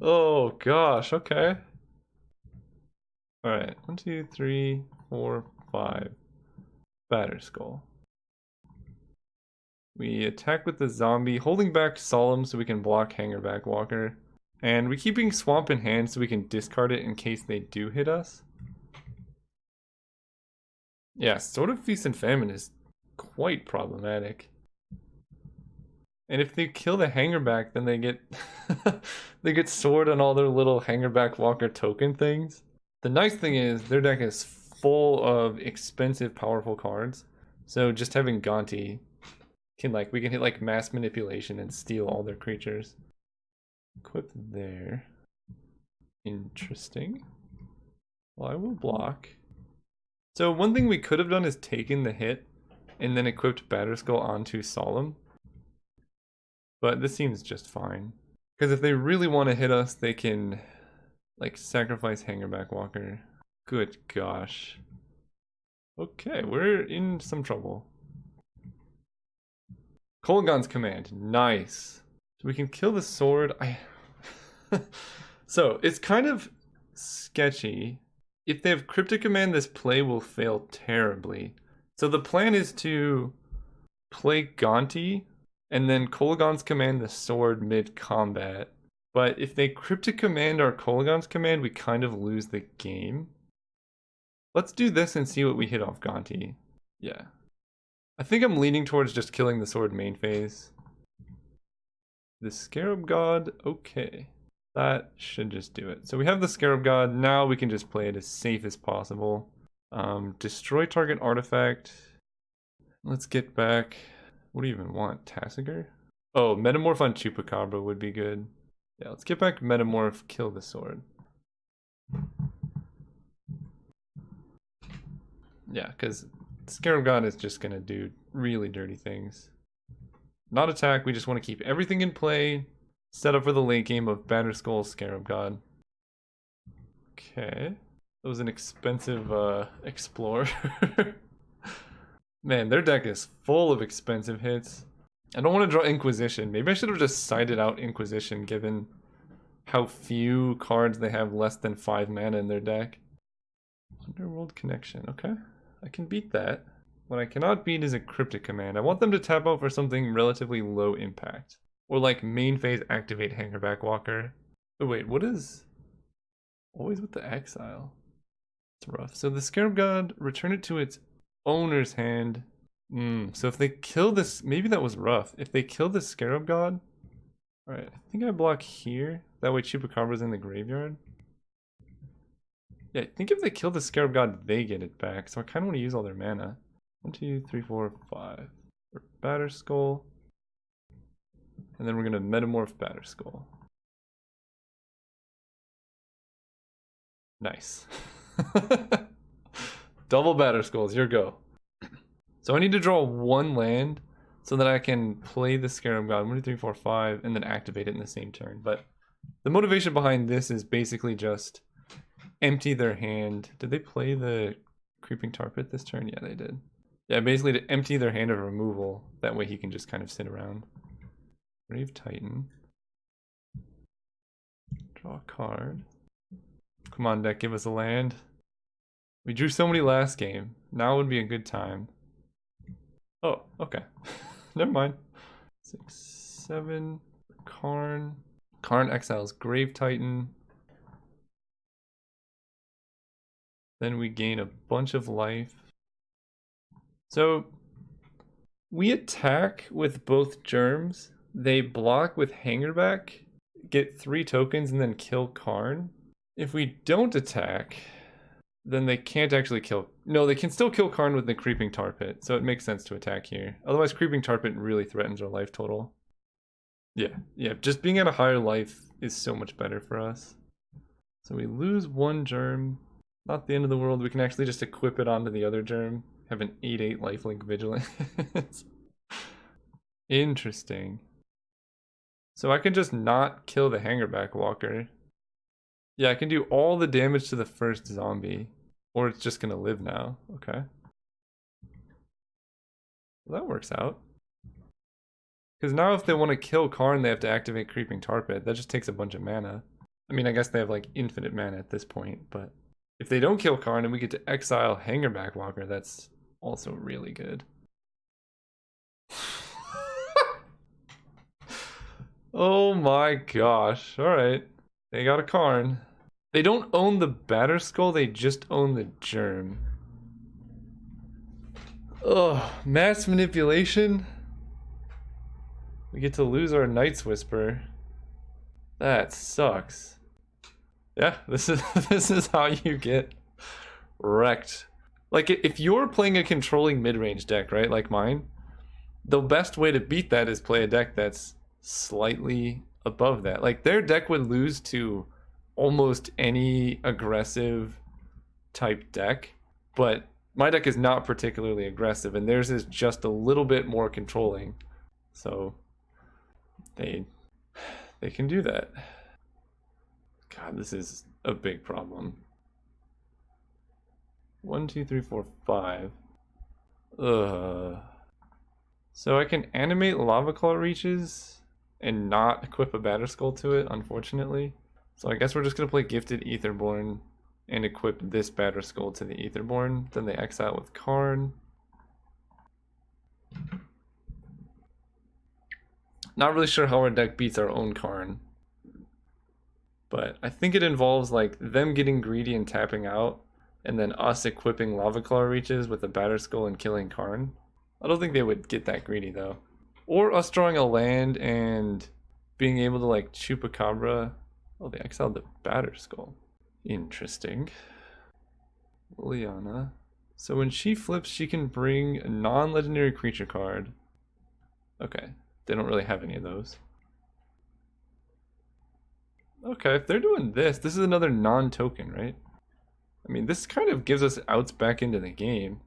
Oh gosh, okay. Alright, 1, 2, 3, 4, 5. Batterskull. We attack with the zombie, holding back Solemn so we can block Hangerback Walker. And we're keeping Swamp in hand so we can discard it in case they do hit us. Yeah, Sword of Feast and Famine is quite problematic. And if they kill the Hangerback, then they get they get sword on all their little Hangerback Walker token things. The nice thing is their deck is full of expensive, powerful cards. So just having Gonti can we can hit like Mass Manipulation and steal all their creatures. Equip there. Interesting. Well, I will block. So one thing we could have done is taken the hit and then equipped Batterskull onto Solemn. But this seems just fine. Because if they really want to hit us, they can like sacrifice Hangerback Walker. Good gosh. Okay, we're in some trouble. Kolaghan's Command, nice. So we can kill the sword. So it's kind of sketchy. If they have Cryptic Command, this play will fail terribly. So the plan is to play Gonti and then Kolaghan's Command the sword mid-combat. But if they Cryptic Command our Kolaghan's Command, we kind of lose the game. Let's do this and see what we hit off Gonti. Yeah. I think I'm leaning towards just killing the sword main phase. The Scarab God, okay. That should just do it. So we have the Scarab God, now we can just play it as safe as possible. Destroy target artifact. Let's get back, what do you even want, Tasigur? Oh, Metamorph on Chupacabra would be good. Yeah, let's get back Metamorph, kill the sword. Yeah, because Scarab God is just gonna do really dirty things. Not attack, we just want to keep everything in play. Set up for the late game of Batterskull, Scarab God. Okay. That was an expensive Explorer. Man, their deck is full of expensive hits. I don't want to draw Inquisition. Maybe I should have just sided out Inquisition given how few cards they have less than 5 mana in their deck. Underworld Connection, okay. I can beat that. What I cannot beat is a Cryptic Command. I want them to tap out for something relatively low impact. Or like main phase activate Hangerback Walker. Oh wait, what is... Always with the Exile? It's rough. So the Scarab God, return it to its owner's hand. So if they kill this, maybe that was rough. If they kill the Scarab God, alright, I think I block here. That way Chupacabra's in the graveyard. Yeah, I think if they kill the Scarab God, they get it back. So I kind of want to use all their mana. 1, 2, 3, 4, 5. For Batterskull. And then we're going to Metamorph Batterskull. Nice. Double Batterskulls, your go. So I need to draw one land so that I can play the Scarab God 1, 2, 3, 4, 5 and then activate it in the same turn. But the motivation behind this is basically just empty their hand. Did they play the Creeping Tar Pit this turn? Yeah, they did. Yeah, basically to empty their hand of removal. That way he can just kind of sit around. Grave Titan. Draw a card. Come on, deck, give us a land. We drew so many last game. Now would be a good time. Oh, okay. Never mind. 6, 7. Karn. Karn exiles Grave Titan. Then we gain a bunch of life. So we attack with both germs. They block with Hangerback, get 3 tokens, and then kill Karn. If we don't attack, then they can't actually kill... No, they can still kill Karn with the Creeping Tar Pit, so it makes sense to attack here. Otherwise, Creeping Tar Pit really threatens our life total. Yeah, just being at a higher life is so much better for us. So we lose 1 germ. Not the end of the world. We can actually just equip it onto the other germ. Have an 8/8 lifelink vigilance. Interesting. So I can just not kill the Hangerback Walker. Yeah, I can do all the damage to the first zombie. Or it's just gonna live now. Okay. Well, that works out. Because now if they want to kill Karn, they have to activate Creeping Tar Pit. That just takes a bunch of mana. I mean, I guess they have like infinite mana at this point, but if they don't kill Karn and we get to exile Hangerback Walker, that's also really good. Oh my gosh. Alright. They got a Karn. They don't own the Batterskull, they just own the germ. Ugh, mass manipulation? We get to lose our Night's Whisper. That sucks. Yeah, this is how you get wrecked. Like, if you're playing a controlling mid-range deck, right, like mine, the best way to beat that is play a deck that's slightly above that. Like, their deck would lose to almost any aggressive type deck, but my deck is not particularly aggressive, and theirs is just a little bit more controlling. So they can do that. God, this is a big problem. 1, 2, 3, 4, 5. Ugh. So I can animate Lava Claw Reaches and not equip a Batterskull to it, unfortunately. So I guess we're just gonna play Gifted Aetherborn and equip this Batterskull to the Aetherborn. Then they exile with Karn. Not really sure how our deck beats our own Karn. But I think it involves like them getting greedy and tapping out, and then us equipping Lava Claw Reaches with a Batterskull and killing Karn. I don't think they would get that greedy though. Or us drawing a land and being able to like Chupacabra. Oh, they exiled the Batterskull. Interesting. Liliana. So when she flips, she can bring a non-legendary creature card. Okay, they don't really have any of those. Okay, if they're doing this, this is another non-token, right? I mean, this kind of gives us outs back into the game.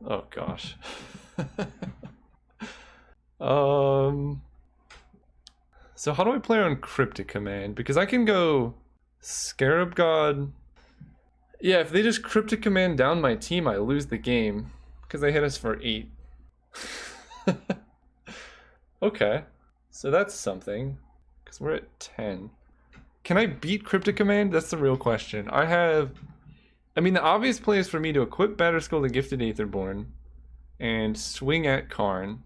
Oh gosh. So how do I play on Cryptic Command? Because I can go Scarab God. Yeah, if they just Cryptic Command down my team, I lose the game. Because they hit us for 8. Okay, so that's something. Because we're at 10. Can I beat Cryptic Command? That's the real question. I mean, the obvious play is for me to equip Batterskull to Gifted Aetherborn and swing at Karn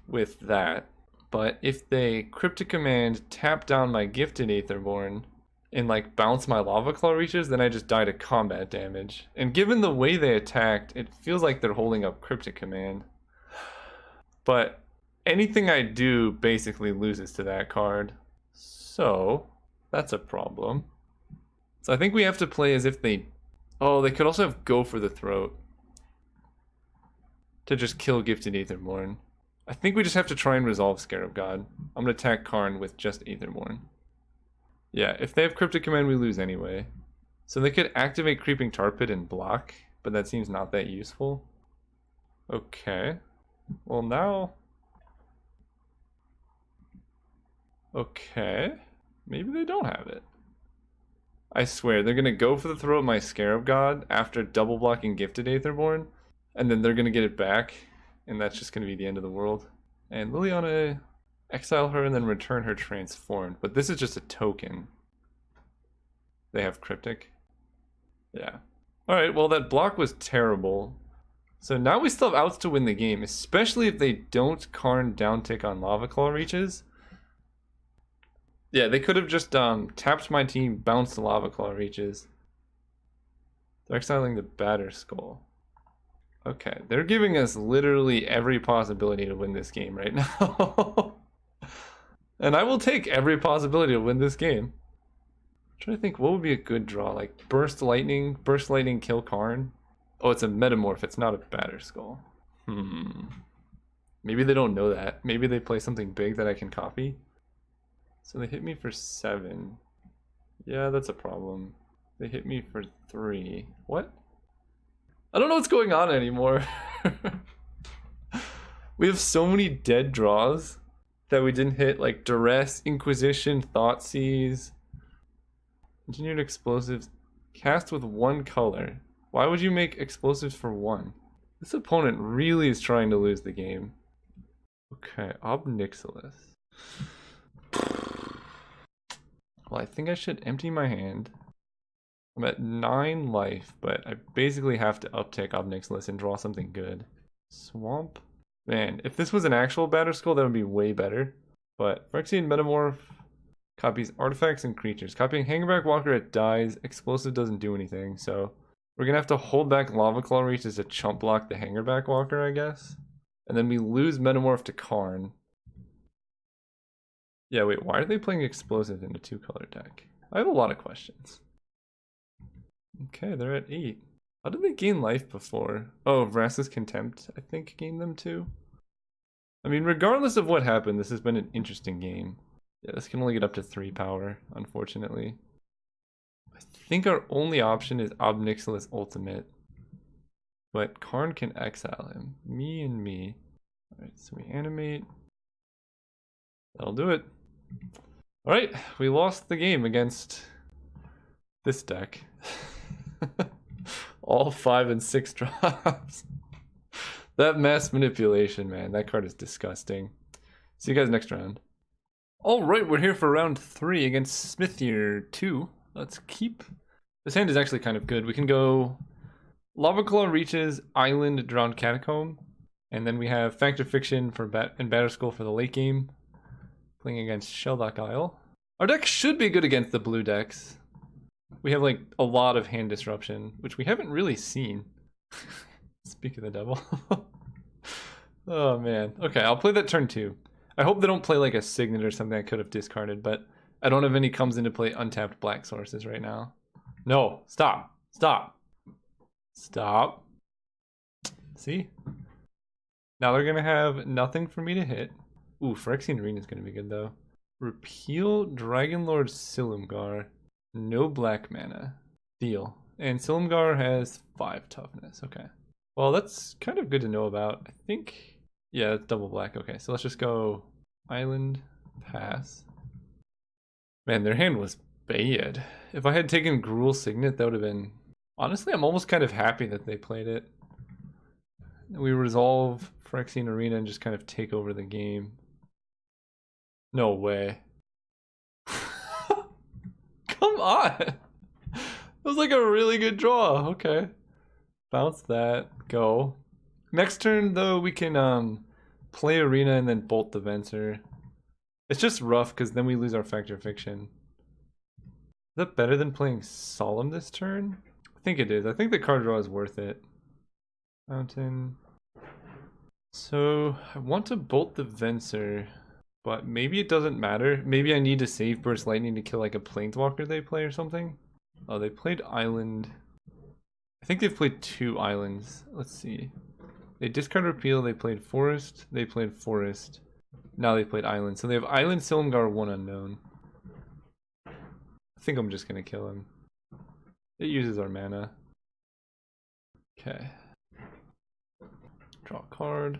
with that. But if they Cryptic Command, tap down my Gifted Aetherborn, and like bounce my Lava Claw Reaches, then I just die to combat damage. And given the way they attacked, it feels like they're holding up Cryptic Command. But anything I do basically loses to that card. So that's a problem. So I think we have to play as if they... Oh, they could also have Go for the Throat to just kill Gifted Aetherborn. I think we just have to try and resolve Scarab God. I'm going to attack Karn with just Aetherborn. Yeah, if they have Cryptic Command, we lose anyway. So they could activate Creeping Tar Pit and block, but that seems not that useful. Okay. Well, now... Okay. Maybe they don't have it. I swear, they're going to go for the throat of my Scarab God after double blocking Gifted Aetherborn, and then they're going to get it back, and that's just going to be the end of the world. And Liliana, exile her and then return her transformed, but this is just a token. They have Cryptic. Yeah. Alright, well that block was terrible. So now we still have outs to win the game, especially if they don't Karn downtick on Lava Claw Reaches. Yeah, they could have just tapped my team, bounced the Lava Claw Reaches. They're exiling the Batter Skull. Okay, they're giving us literally every possibility to win this game right now. And I will take every possibility to win this game. I'm trying to think what would be a good draw. Like Burst Lightning, kill Karn. Oh, it's a Metamorph, it's not a Batter Skull. Maybe they don't know that. Maybe they play something big that I can copy. So they hit me for 7. Yeah, that's a problem. They hit me for 3. What? I don't know what's going on anymore. We have so many dead draws that we didn't hit, like Duress, Inquisition, Thoughtseize, Engineered Explosives, cast with 1 color. Why would you make explosives for 1? This opponent really is trying to lose the game. Okay, Obnixilis. Well, I think I should empty my hand. I'm at 9 life, but I basically have to uptick Obnixilis and draw something good. Swamp? Man, if this was an actual Batter Skull, that would be way better. But Phyrexian Metamorph copies artifacts and creatures. Copying Hangerback Walker, it dies. Explosive doesn't do anything, so we're gonna have to hold back Lava Claw Reaches to chump block the Hangerback Walker, I guess. And then we lose Metamorph to Karn. Yeah, wait, why are they playing Explosive in a 2-color deck? I have a lot of questions. Okay, they're at 8. How did they gain life before? Oh, Vraska's Contempt, I think, gained them too. I mean, regardless of what happened, this has been an interesting game. Yeah, this can only get up to 3 power, unfortunately. I think our only option is Obnixilis Ultimate. But Karn can exile him. Me and me. Alright, so we animate. That'll do it. Alright, we lost the game against this deck. All 5 and 6 drops. That mass manipulation, man, that card is disgusting. See you guys next round. Alright, we're here for round 3 against Smithier 2. Let's keep... This hand is actually kind of good. We can go Lava Claw Reaches, Island, Drowned Catacomb. And then we have Fact or Fiction for and Batter Skull for the late game. Playing against Shelldock Isle. Our deck should be good against the blue decks. We have like a lot of hand disruption, which we haven't really seen. Speak of the devil. Oh man. Okay, I'll play that turn 2. I hope they don't play like a Signet or something I could have discarded, but I don't have any comes into play untapped black sources right now. No, stop. Stop. Stop. See? Now they're gonna have nothing for me to hit. Ooh, Phyrexian Arena is gonna be good though. Repeal Dragonlord Silumgar. No black mana. Deal. And Silumgar has 5 toughness. Okay. Well, that's kind of good to know about. I think... Yeah, it's double black. Okay, so let's just go Island, pass. Man, their hand was bad. If I had taken Gruul Signet, that would have been... Honestly, I'm almost kind of happy that they played it. We resolve Phyrexian Arena and just kind of take over the game. No way. Come on! That was like a really good draw. Okay. Bounce that. Go. Next turn, though, we can play Arena and then bolt the Venser. It's just rough because then we lose our Fact or Fiction. that better than playing Solemn this turn? I think it is. I think the card draw is worth it. Mountain. So I want to bolt the Venser, but maybe it doesn't matter. Maybe I need to save Burst Lightning to kill like a Planeswalker they play or something. Oh, they played Island. I think they've played 2 islands. Let's see. They discard Repeal, they played Forest, they played Forest. Now they played Island. So they have Island, Silumgar, 1 unknown. I think I'm just gonna kill him. It uses our mana. Okay. Draw a card.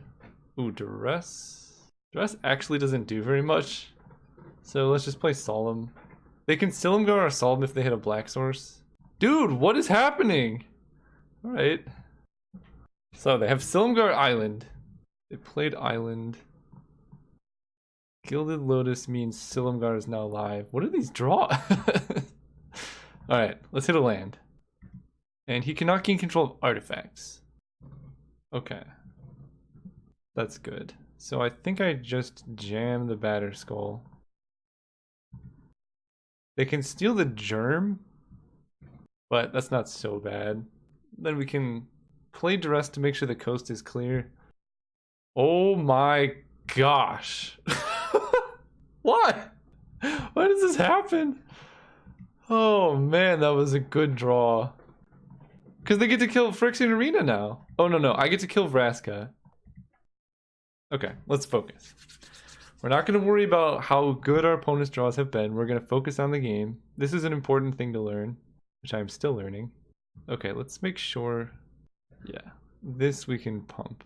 Ooh, Duress. Duress actually doesn't do very much. So let's just play Solemn. They can Silumgar or Solemn if they hit a black source. Dude, what is happening? Alright. So they have Silumgar Island. They played Island. Gilded Lotus means Silumgar is now live. What do these draw? Alright, let's hit a land. And he cannot gain control of artifacts. Okay. That's good. So I think I just jam the Batter Skull. They can steal the Germ, but that's not so bad. Then we can play Duress to make sure the coast is clear. Oh my gosh. What? Why does this happen? Oh man, that was a good draw. Because they get to kill Phyrexian Arena now. Oh no, I get to kill Vraska. Okay, let's focus. We're not going to worry about how good our opponent's draws have been. We're going to focus on the game. This is an important thing to learn, which I'm still learning. Okay, let's make sure. Yeah, this we can pump.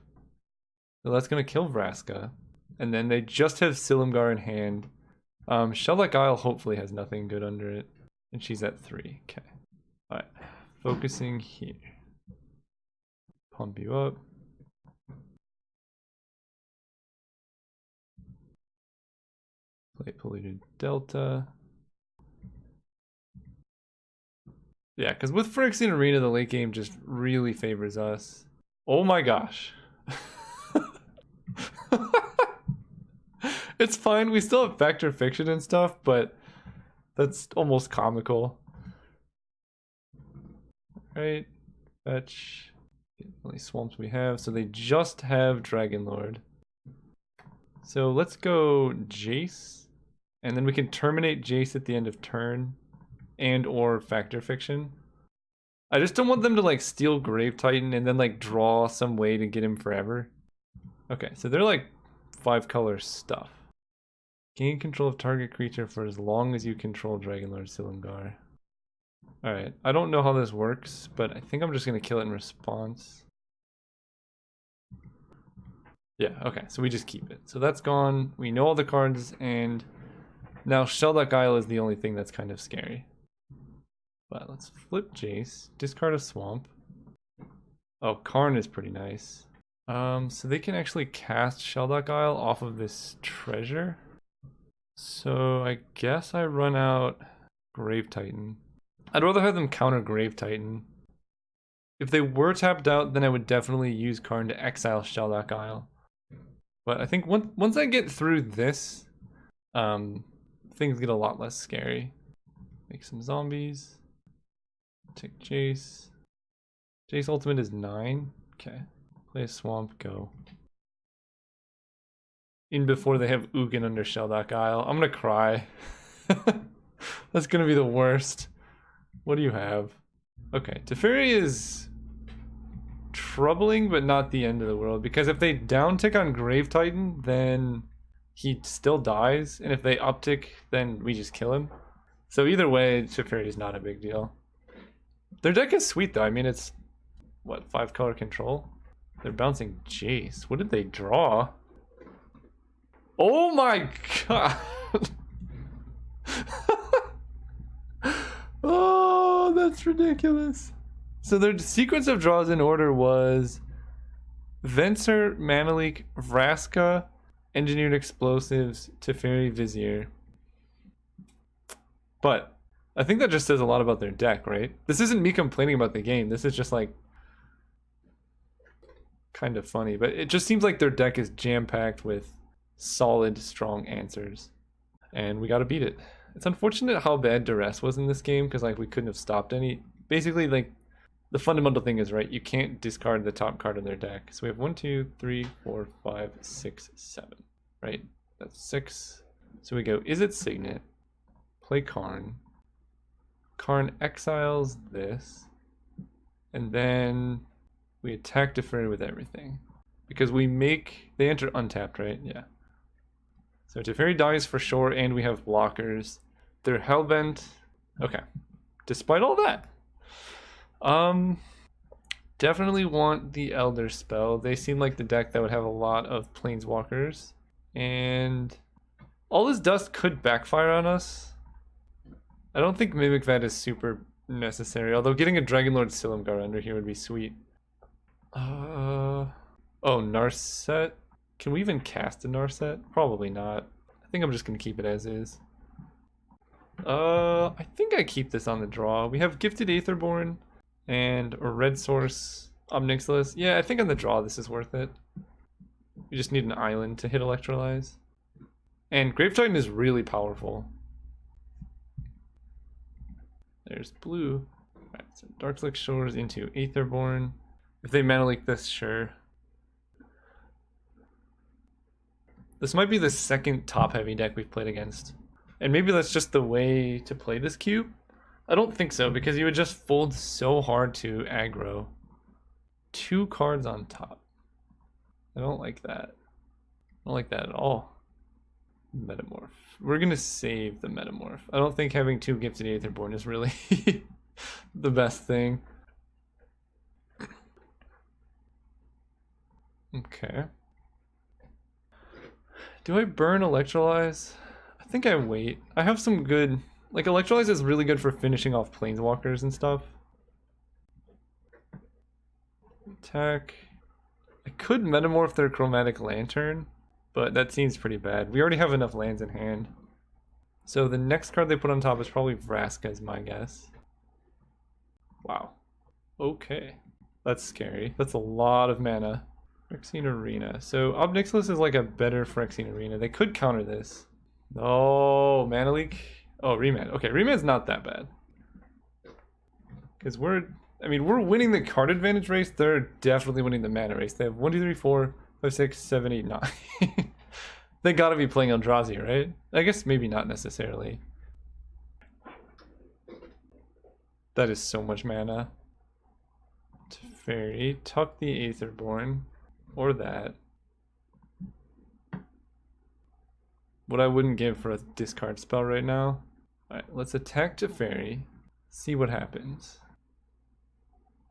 So that's going to kill Vraska. And then they just have Silumgar in hand. Sheldok Isle hopefully has nothing good under it. And she's at 3. Okay. Alright. Focusing here. Pump you up. Play Polluted Delta. Yeah, because with Phyrexian Arena, the late game just really favors us. Oh my gosh. It's fine, we still have Factor Fiction and stuff, but that's almost comical. Right, fetch. How many swamps we have? So they just have Dragon Lord. So let's go Jace, and then we can terminate Jace at the end of turn, and or Factor Fiction. I just don't want them to like steal Grave Titan and then like draw some way to get him forever. Okay, so they're like 5-color stuff. Gain control of target creature for as long as you control Dragonlord Silumgar. Alright, I don't know how this works, but I think I'm just going to kill it in response. Yeah, okay, so we just keep it. So that's gone, we know all the cards, and now Sheldok Isle is the only thing that's kind of scary. But let's flip Jace, discard a swamp. Oh, Karn is pretty nice. So they can actually cast Sheldok Isle off of this treasure. So I guess I run out Grave Titan. I'd rather have them counter Grave Titan. If they were tapped out, then I would definitely use Karn to exile Sheldok Isle. But I think once I get through this, things get a lot less scary. Make some zombies. Take Jace. Jace ultimate is 9. Okay. Play a swamp, go. In before they have Ugin under Sheldok Isle. I'm gonna cry. That's gonna be the worst. What do you have? Okay, Teferi is troubling, but not the end of the world. Because if they downtick on Grave Titan, then he still dies. And if they uptick, then we just kill him. So either way, Teferi is not a big deal. Their deck is sweet though. I mean, it's, what, 5-color control? They're bouncing Jace. What did they draw? Oh my god! Oh, that's ridiculous. So their sequence of draws in order was Venser, Mana Leak, Vraska, Engineered Explosives, Teferi, Vizier. But I think that just says a lot about their deck, right? This isn't me complaining about the game. This is just like kind of funny, but it just seems like their deck is jam-packed with solid, strong answers. And we gotta beat it. It's unfortunate how bad duress was in this game because like we couldn't have stopped any. Basically, like the fundamental thing is right. You can't discard the top card of their deck. So we have 1, 2, 3, 4, 5, 6, 7. Right. That's 6. So we go. Is it Signet? Play Karn. Karn exiles this, and then we attack Teferi with everything because we make they enter untapped, right? Yeah. So Teferi dies for sure, and we have blockers. They're hellbent. Okay. Despite all that, definitely want the Elder spell. They seem like the deck that would have a lot of planeswalkers, and all this dust could backfire on us. I don't think Mimic Vat is super necessary, although getting a Dragonlord Silumgar under here would be sweet. Oh, Narset. Can we even cast a Narset? Probably not. I think I'm just gonna keep it as is. I think I keep this on the draw. We have Gifted Aetherborn and a red source Omnixilus. Yeah, I think on the draw this is worth it. You just need an island to hit Electrolyze. And Grave Titan is really powerful. There's blue. Alright, so Darkslick Shores into Aetherborn. If they mana leak this, sure. This might be the second top heavy deck we've played against. And maybe that's just the way to play this cube. I don't think so, because you would just fold so hard to aggro. 2 cards on top. I don't like that. I don't like that at all. Metamorph. We're gonna save the Metamorph. I don't think having 2 Gifted Aetherborn is really the best thing. Okay. Do I burn Electrolyze? I think I wait. I have some good... Like, Electrolyze is really good for finishing off Planeswalkers and stuff. Attack. I could Metamorph their Chromatic Lantern, but that seems pretty bad. We already have enough lands in hand. So the next card they put on top is probably Vraska, is my guess. Wow. Okay. That's scary. That's a lot of mana. Phyrexian Arena. So Obnixilis is like a better Phyrexian Arena. They could counter this. Oh, Mana Leak. Oh, Remand. Okay, Remand's not that bad. Because we're winning the card advantage race. They're definitely winning the mana race. They have 1, 2, 3, 4, 5, 6, 7, 8, 9. They gotta be playing Eldrazi, right? I guess maybe not necessarily. That is so much mana. Teferi, tuck the Aetherborn. Or that. What I wouldn't give for a discard spell right now. Alright, let's attack Teferi. See what happens.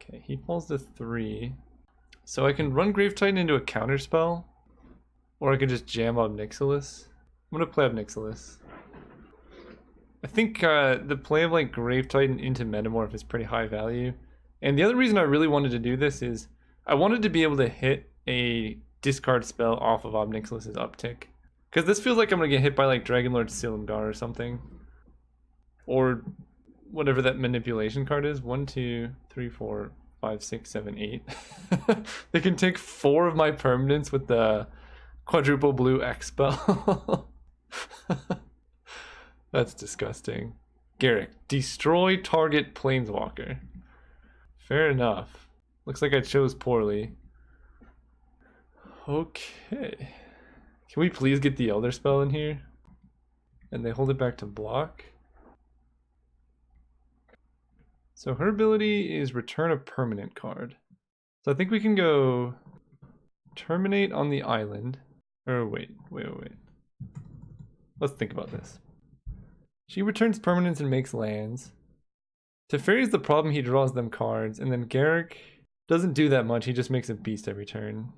Okay, he falls to 3. So I can run Grave Titan into a counter spell. Or I can just jam Obnixilis. I'm gonna play Obnixilis. I think the play of like Grave Titan into Metamorph is pretty high value. And the other reason I really wanted to do this is I wanted to be able to hit a discard spell off of Obnixilis' uptick. Because this feels like I'm going to get hit by like Dragonlord Silumgar or something. Or whatever that manipulation card is. 1, 2, 3, 4, 5, 6, 7, 8. They can take 4 of my permanents with the quadruple blue X spell. That's disgusting. Garrick, destroy target planeswalker. Fair enough. Looks like I chose poorly. Okay. Can we please get the Elder spell in here? And they hold it back to block. So her ability is return a permanent card. So I think we can go terminate on the island. Or wait. Let's think about this. She returns permanents and makes lands. Teferi is the problem, he draws them cards. And then Garrick doesn't do that much, he just makes a beast every turn.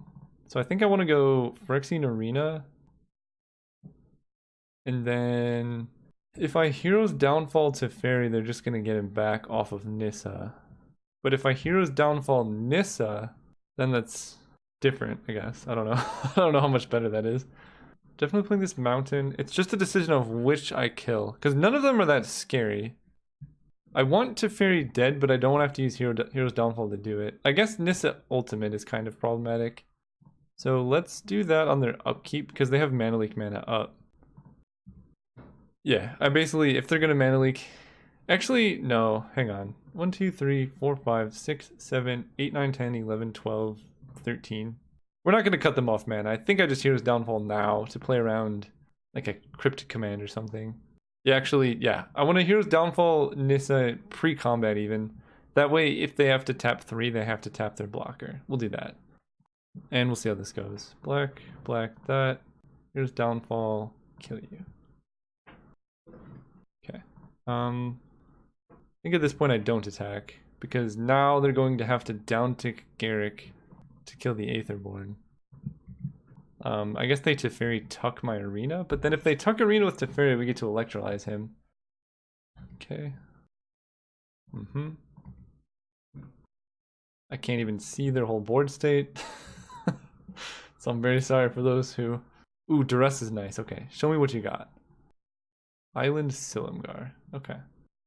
So I think I want to go Phyrexian Arena. And then if I Hero's Downfall Teferi, they're just going to get him back off of Nissa. But if I Hero's Downfall Nissa, then that's different, I guess. I don't know. I don't know how much better that is. Definitely playing this Mountain. It's just a decision of which I kill. Because none of them are that scary. I want Teferi dead, but I don't want to have to use Hero's Downfall to do it. I guess Nissa Ultimate is kind of problematic. So let's do that on their upkeep, because they have Mana Leak mana up. Yeah, I basically, if they're gonna mana leak, actually, no, hang on. 1, 2, 3, 4, 5, 6, 7, 8, 9, 10, 11, 12, 13. We're not gonna cut them off mana. I think I just Hero's Downfall now to play around like a Cryptic Command or something. Yeah, actually, yeah. I want to Hero's Downfall Nissa pre-combat even. That way, if they have to tap 3, they have to tap their blocker. We'll do that. And we'll see how this goes. Black, black, that. Here's Downfall, kill you. Okay. I think at this point I don't attack, because now they're going to have to downtick Garrick to kill the Aetherborn. I guess they Teferi tuck my arena, but then if they tuck arena with Teferi, we get to electrolyze him. Okay. I can't even see their whole board state. So I'm very sorry for those who... Ooh, Duress is nice. Okay, show me what you got. Island Silumgar. Okay.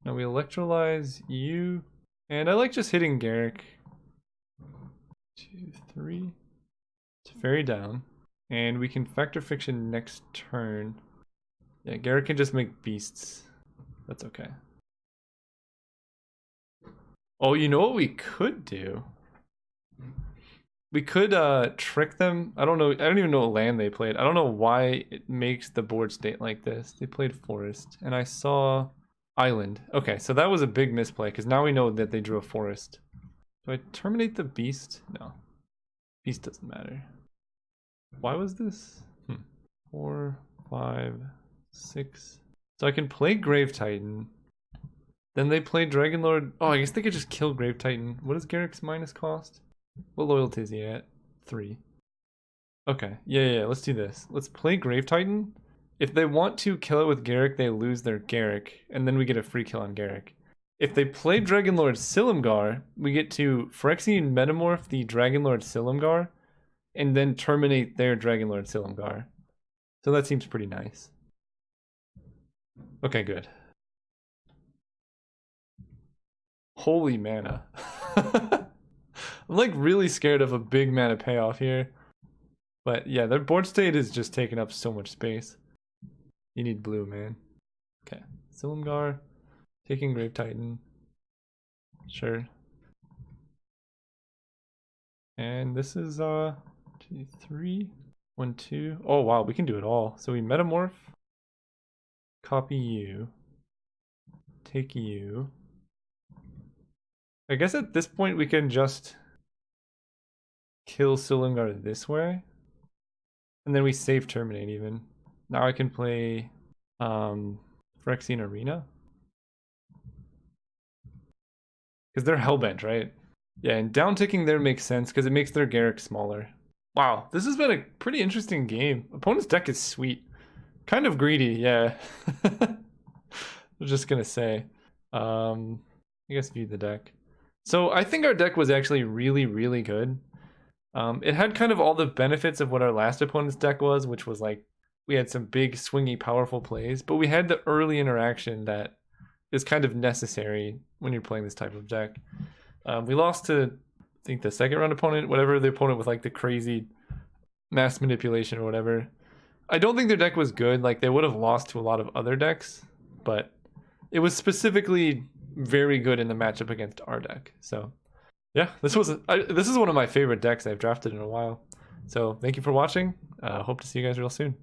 Now we electrolyze you. And I like just hitting Garrick. 2, 3. Teferi down. And we can Factor Fiction next turn. Yeah, Garrick can just make beasts. That's okay. Oh, you know what we could do? We could trick them. I don't know. I don't even know what land they played. I don't know why it makes the board state like this. They played Forest. And I saw Island. Okay, so that was a big misplay because now we know that they drew a Forest. Do I terminate the beast? No. Beast doesn't matter. Why was this? 4, 5, 6. So I can play Grave Titan. Then they play Dragonlord. Oh, I guess they could just kill Grave Titan. What is Garrick's minus cost? What loyalty is he at? 3. Okay, yeah, let's do this. Let's play Grave Titan. If they want to kill it with Garrick, they lose their Garrick, and then we get a free kill on Garrick. If they play Dragonlord Silumgar, we get to Phyrexian Metamorph the Dragonlord Silumgar, and then terminate their Dragonlord Silumgar. So that seems pretty nice. Okay, good. Holy mana. I'm like really scared of a big mana payoff here. But yeah, their board state is just taking up so much space. You need blue, man. Okay, Silumgar, taking Grave Titan. Sure. And this is 2, 3, 1, 2. Oh wow, we can do it all. So we metamorph, copy you, take you. I guess at this point we can just kill Silumgar this way. And then we save terminate even. Now I can play Phyrexian Arena. Because they're Hellbent, right? Yeah, and downticking there makes sense because it makes their Garrick smaller. Wow, this has been a pretty interesting game. Opponent's deck is sweet. Kind of greedy, yeah. I was just gonna say. I guess view the deck. So I think our deck was actually really, really good. It had kind of all the benefits of what our last opponent's deck was, which was like, we had some big, swingy, powerful plays, but we had the early interaction that is kind of necessary when you're playing this type of deck. We lost to, I think, the second round opponent, whatever the opponent with like the crazy mass manipulation or whatever. I don't think their deck was good. Like, they would have lost to a lot of other decks, but it was specifically very good in the matchup against our deck. So yeah, this is one of my favorite decks I've drafted in a while. So thank you for watching. Hope to see you guys real soon.